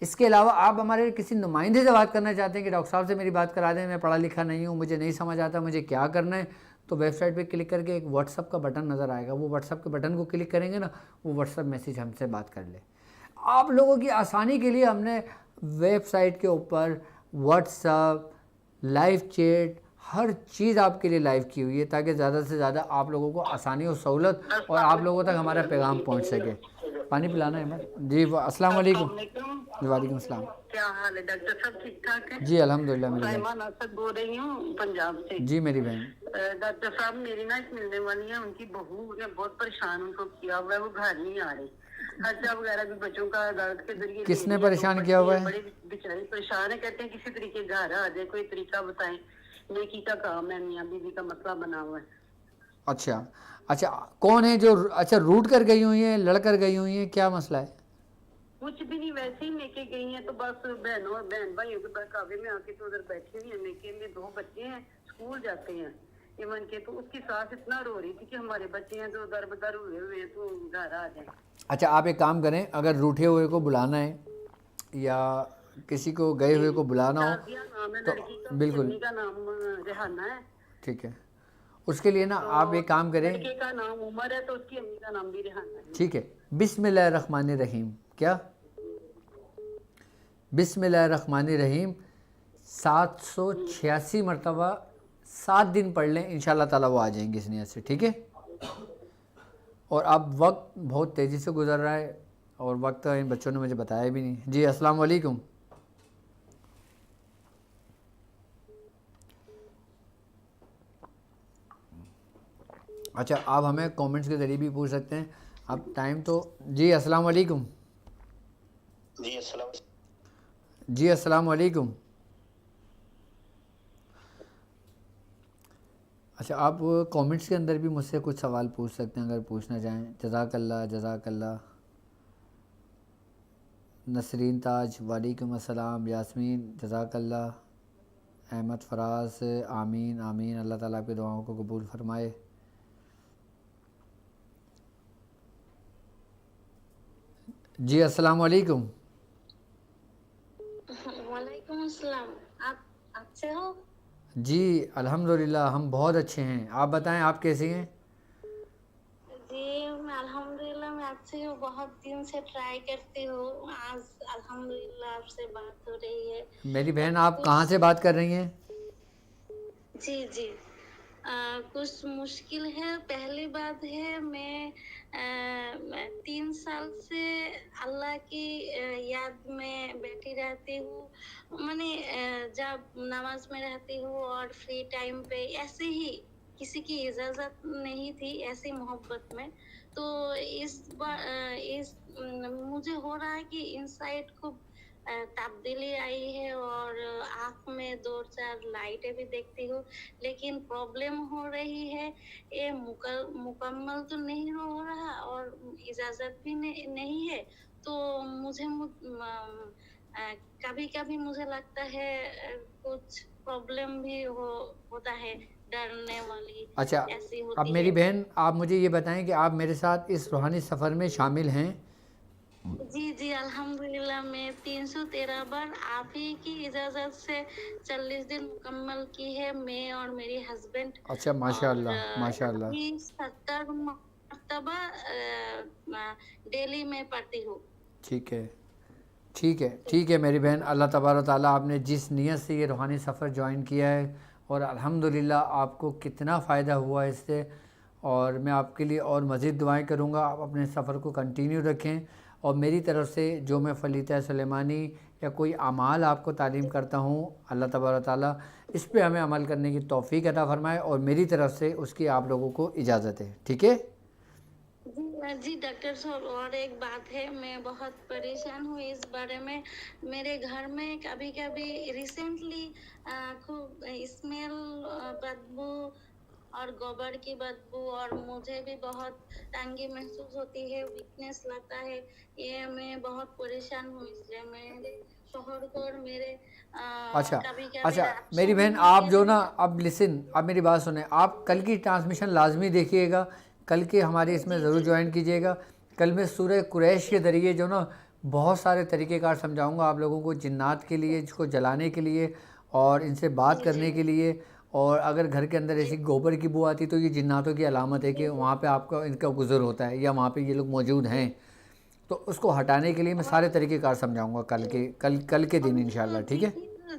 اس کے علاوہ آپ ہمارے کسی نمائندے سے بات کرنا چاہتے ہیں کہ ڈاکٹر صاحب سے میری بات کرا دیں، میں پڑھا لکھا نہیں ہوں، مجھے نہیں سمجھ آتا مجھے کیا کرنا ہے، تو ویب سائٹ پہ کلک کر کے ایک واٹس اپ کا بٹن نظر آئے گا، وہ واٹس اپ کے بٹن کو کلک کریں گے نا، وہ واٹس اپ میسیج ہم سے بات کر لے. آپ لوگوں کی آسانی کے لیے ہم نے ویب سائٹ کے اوپر واٹس اپ، لائیو چیٹ، ہر چیز آپ کے لیے لائیو کی ہوئی ہے تاکہ زیادہ سے زیادہ آپ لوگوں کو آسانی اور سہولت اور آپ لوگوں تک ہمارا پیغام پہنچ سکے. پانی پلانا ہے ہمیں جی. السلام علیکم. علیکم. وعلیکم السلام. کیا حال ہے ڈاکٹر صاحب؟ ٹھیک ٹھاک ہے؟ جی الحمدللہ میری بہن. سائمہ اسد بول رہی ہوں پنجاب سے. جی میری بہن. ڈاکٹر صاحب میری نا ایک ملنے والی ہے, ان کی بہو نے بہت پریشان ان کو کیا ہوا ہے, وہ گھر نہیں آ رہی. خرچہ وغیرہ بھی بچوں کا عدالت کے ذریعے کس نے پریشان کیا ہوا ہے؟ بڑے بیچارے پریشان ہے, کہتے ہیں کسی طریقے گھر آ جائے, کوئی طریقہ بتائیں. نیکی کا کام ہے, میاں بیوی کا مسئلہ بنا ہوا ہے. اچھا اچھا, کون ہے جو اچھا روٹ کر گئی ہوئی ہیں, لڑ کر گئی ہوئی ہیں, کیا مسئلہ ہے؟ کچھ بھی نہیں, ویسے ہی میکے گئی ہیں تو بس بہنوں اور بہن بھائیوں کے بہکاوے میں آ کے تو ادھر بیٹھی ہوئی ہیں. میکے میں 2 بچے ہیں, اسکول جاتے ہیں ایون کے, تو اس کی ساس اتنا رو رہی تھی کہ ہمارے بچے ہیں جو در بدر ہوئے ہوئے ہیں تو گھر آ جائیں. اچھا آپ ایک کام کریں, اگر روٹھے ہوئے کو بلانا ہے یا کسی کو گئے ہوئے کو بلانا ہو شازیہ نام ہے تو لڑکی کا, بالکل امی کا نام ریحانہ ہے. ٹھیک ہے, اس کے لیے نا آپ ایک کام کریں. لڑکے کا نام عمر ہے تو اس کی امی کا نام بھی ریحانہ ہے. ٹھیک ہے, بسم اللہ الرحمن الرحیم. کیا بسم اللہ الرحمن الرحیم 786 مرتبہ 7 دن پڑھ لیں, انشاءاللہ تعالیٰ وہ آ جائیں گے اس نیت سے. ٹھیک ہے, اور اب وقت بہت تیزی سے گزر رہا ہے اور وقت ان بچوں نے مجھے بتایا بھی نہیں. جی السلام علیکم. اچھا آپ ہمیں کومنٹس کے ذریعے بھی پوچھ سکتے ہیں, اب ٹائم تو. جی السلام علیکم. جی السلام علیکم. اچھا آپ کومنٹس کے اندر بھی مجھ سے کچھ سوال پوچھ سکتے ہیں اگر پوچھنا چاہیں. جزاک اللہ جزاک اللہ. نسرین تاج وعلیکم السلام. یاسمین جزاک اللہ. احمد فراز آمین آمین, اللہ تعالیٰ آپ کی دعاؤں کو قبول فرمائے. جی السلام علیکم. وعلیکم السلام. آپ اچھے ہو؟ جی الحمدللہ ہم بہت اچھے ہیں, آپ بتائیں آپ کیسی ہیں؟ جی میں الحمدللہ میں اچھی ہوں, بہت دن سے ٹرائی کرتی ہوں, آج الحمدللہ آپ سے بات ہو رہی ہے. میری بہن آپ کہاں سے بات کر رہی ہیں؟ جی جی کچھ مشکل ہے. پہلی بات ہے میں 3 سال سے اللہ کی یاد میں بیٹھی رہتی ہوں. میں نے جب نماز میں رہتی ہوں اور فری ٹائم پہ ایسے ہی, کسی کی اجازت نہیں تھی, ایسی محبت میں, تو اس مجھے ہو رہا ہے کہ انسائٹ خوب تبدیلی آئی ہے اور آنکھ میں 2-4 لائٹیں بھی دیکھتی ہوں, لیکن پرابلم ہو رہی ہے, یہ مکمل تو نہیں ہو رہا اور اجازت بھی نہیں ہے. تو مجھے کبھی کبھی مجھے لگتا ہے کچھ پرابلم بھی ہوتا ہے, ڈرنے والی اچھا ایسی اب ہوتی میری ہے. بہن آپ مجھے یہ بتائیں کہ آپ میرے ساتھ اس روحانی سفر میں شامل ہیں؟ جی جی الحمدللہ میں 313 بار آپ ہی کی اجازت سے 40 دن مکمل کی ہے, میں اور میری ہسبینڈ. اچھا ماشاء اور اللہ ماشاء اللہ. ابھی 70 مرتبہ ڈیلی میں پڑھتی ہوں. ٹھیک ہے ٹھیک ہے ٹھیک ہے میری بہن, اللہ تبارک و تعالیٰ آپ نے جس نیت سے یہ روحانی سفر جوائن کیا ہے اور الحمدللہ آپ کو کتنا فائدہ ہوا ہے اس سے, اور میں آپ کے لیے اور مزید دعائیں کروں گا. آپ اپنے سفر کو کنٹینیو رکھیں, اور میری طرف سے جو میں فلیتہ سلیمانی یا کوئی اعمال آپ کو تعلیم کرتا ہوں, اللہ تبارک و تعالیٰ اس پہ ہمیں عمل کرنے کی توفیق عطا فرمائے, اور میری طرف سے اس کی آپ لوگوں کو اجازت ہے. ٹھیک ہے جی ڈاکٹر صاحب, اور ایک بات ہے, میں بہت پریشان ہوں اس بارے میں. میرے گھر میں کبھی کبھی ریسنٹلی خوب اسمیل, بدبو اور گوبر کی بدبو, اور مجھے بھی بہت تنگی محسوس ہوتی ہے, ویکنیس لگتا ہے. یہ میں بہت پریشان ہوں, اس لیے میرے شوہر کو اور میرے اچھا کبھی کبھی اچھا رات میری بہن سونے آپ کے جو لیے. نا اب اب میری بات سنیں, آپ کل کی ٹرانسمیشن لازمی دیکھیے گا, کل کے ہماری اس میں ضرور جوائن کیجیے گا. کل میں سورہ قریش کے ذریعے جو نا بہت سارے طریقہ کار سمجھاؤں گا آپ لوگوں کو, جنات کے لیے, جس کو جلانے کے لیے اور ان سے بات کرنے کے لیے. اور اگر گھر کے اندر ایسی گوبر کی بو آتی تو یہ جناتوں کی علامت ہے کہ وہاں پہ آپ کا ان کا گزر ہوتا ہے یا وہاں پہ یہ لوگ موجود ہیں, تو اس کو ہٹانے کے لیے میں سارے طریقہ کار سمجھاؤں گا کل کے دن انشاءاللہ. ٹھیک ہے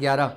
11,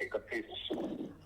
31।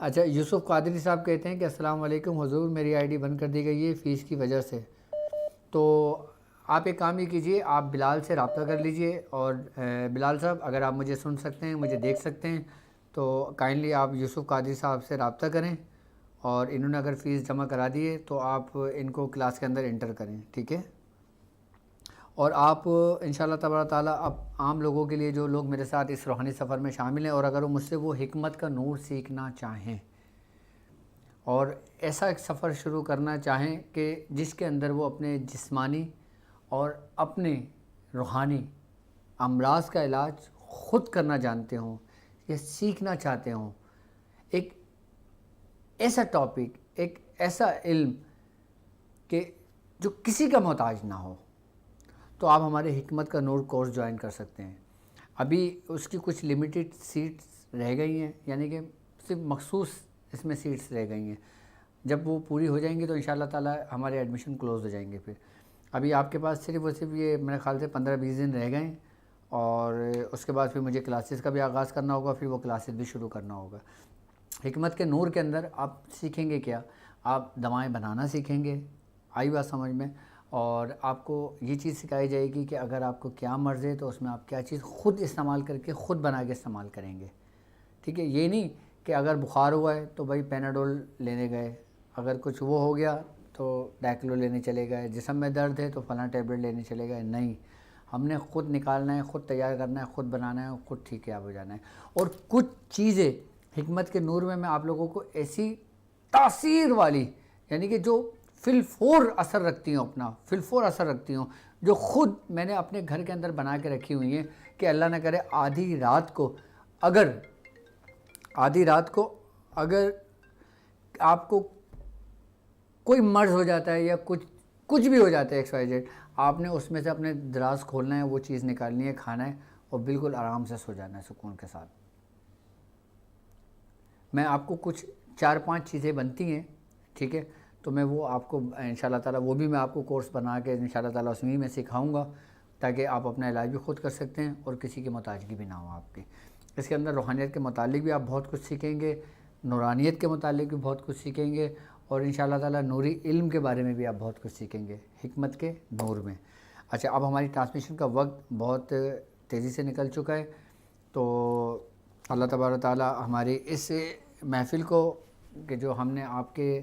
اچھا یوسف قادری صاحب کہتے ہیں کہ السلام علیکم حضور، میری آئی ڈی بند کر دی گئی ہے فیس کی وجہ سے، تو آپ ایک کام ہی کیجئے، آپ بلال سے رابطہ کر لیجئے، اور بلال صاحب اگر آپ مجھے سن سکتے ہیں، مجھے دیکھ سکتے ہیں، تو کائنڈلی آپ یوسف قادری صاحب سے رابطہ کریں، اور انہوں نے اگر فیس جمع کرا دی ہے تو آپ ان کو کلاس کے اندر انٹر کریں، ٹھیک ہے؟ اور آپ انشاءاللہ تبارک تعالیٰ اب عام لوگوں کے لیے جو لوگ میرے ساتھ اس روحانی سفر میں شامل ہیں، اور اگر وہ مجھ سے وہ حکمت کا نور سیکھنا چاہیں اور ایسا ایک سفر شروع کرنا چاہیں کہ جس کے اندر وہ اپنے جسمانی اور اپنے روحانی امراض کا علاج خود کرنا جانتے ہوں یا سیکھنا چاہتے ہوں، ایک ایسا ٹاپک، ایک ایسا علم کہ جو کسی کا محتاج نہ ہو، تو آپ ہمارے حکمت کا نور کورس جوائن کر سکتے ہیں۔ ابھی اس کی کچھ لمیٹڈ سیٹس رہ گئی ہیں، یعنی کہ صرف مخصوص اس میں سیٹس رہ گئی ہیں، جب وہ پوری ہو جائیں گی تو انشاءاللہ تعالیٰ ہمارے ایڈمیشن کلوز ہو جائیں گے۔ پھر ابھی آپ کے پاس صرف اور صرف یہ میرے خیال سے 15-20 دن رہ گئے ہیں، اور اس کے بعد پھر مجھے کلاسز کا بھی آغاز کرنا ہوگا، پھر وہ کلاسز بھی شروع کرنا ہوگا۔ حکمت کے نور کے اندر آپ سیکھیں گے کیا؟ آپ دوائیں بنانا سیکھیں گے، آئی بات سمجھ میں، اور آپ کو یہ چیز سکھائی جائے گی کہ اگر آپ کو کیا مرض ہے تو اس میں آپ کیا چیز خود استعمال کر کے خود بنا کے استعمال کریں گے، ٹھیک ہے؟ یہ نہیں کہ اگر بخار ہوا ہے تو بھائی پیناڈول لینے گئے، اگر کچھ وہ ہو گیا تو ڈیکلو لینے چلے گئے، جسم میں درد ہے تو فلاں ٹیبلٹ لینے چلے گئے، نہیں، ہم نے خود نکالنا ہے، خود تیار کرنا ہے، خود بنانا ہے، خود ٹھیک ہے ہو جانا ہے۔ اور کچھ چیزیں حکمت کے نور میں آپ لوگوں کو ایسی تاثیر والی، یعنی کہ جو فی الفور اثر رکھتی ہوں، اپنا فی الفور اثر رکھتی ہوں، جو خود میں نے اپنے گھر کے اندر بنا کے رکھی ہوئی ہیں کہ اللہ نہ کرے آدھی رات کو اگر آپ کو کوئی مرض ہو جاتا ہے یا کچھ بھی ہو جاتا ہے XYZ، آپ نے اس میں سے اپنے دراز کھولنا ہے، وہ چیز نکالنی ہے، کھانا ہے، اور بالکل آرام سے سو جانا ہے سکون کے ساتھ۔ میں آپ کو کچھ 4-5 چیزیں بنتی ہیں، ٹھیک ہے؟ تو میں وہ آپ کو انشاءاللہ تعالیٰ وہ بھی میں آپ کو کورس بنا کے انشاءاللہ تعالیٰ اس میں سکھاؤں گا، تاکہ آپ اپنا علاج بھی خود کر سکتے ہیں اور کسی کی محتاجگی بھی نہ ہو آپ کی۔ اس کے اندر روحانیت کے متعلق بھی آپ بہت کچھ سیکھیں گے، نورانیت کے متعلق بھی بہت کچھ سیکھیں گے، اور انشاءاللہ تعالیٰ نوری علم کے بارے میں بھی آپ بہت کچھ سیکھیں گے حکمت کے نور میں۔ اچھا، اب ہماری ٹرانسمیشن کا وقت بہت تیزی سے نکل چکا ہے، تو اللہ تبارک تعالیٰ ہماری اس محفل کو کہ جو ہم نے آپ کے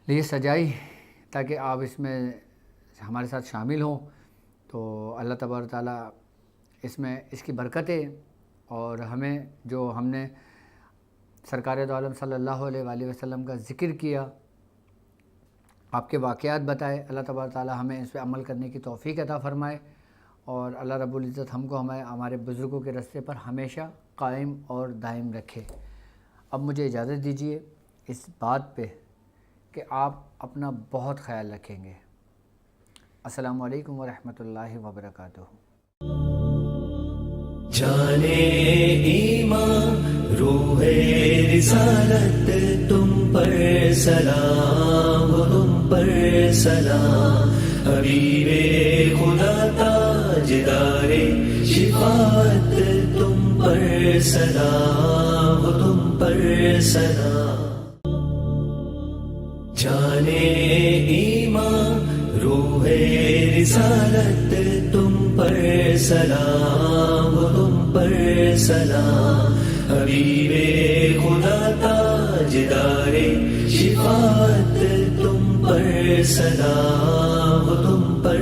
لیے سجائی تاکہ آپ اس میں ہمارے ساتھ شامل ہوں، تو اللہ تبارک تعالیٰ اس میں اس کی برکتیں، اور ہمیں جو ہم نے سرکار دو عالم صلی اللہ علیہ وآلہ وسلم کا ذکر کیا، آپ کے واقعات بتائے، اللہ تبارک تعالیٰ ہمیں اس پہ عمل کرنے کی توفیق عطا فرمائے، اور اللہ رب العزت ہم کو ہمارے بزرگوں کے راستے پر ہمیشہ قائم اور دائم رکھے۔ اب مجھے اجازت دیجیے اس بات پہ کہ آپ اپنا بہت خیال رکھیں گے۔ السلام علیکم ورحمۃ اللہ وبرکاتہ۔ جانے ایمان روح رسالت تم پر سلام، تم پر سلام، حبیب خدا تاجدار شفاعت تم پر سلام، تم پر سلام۔ جانے ایمان روح رسالت تم پر سلام، تم پر سلام، حبیب خدا تاجدار شفاعت تم پر سلام، تم پر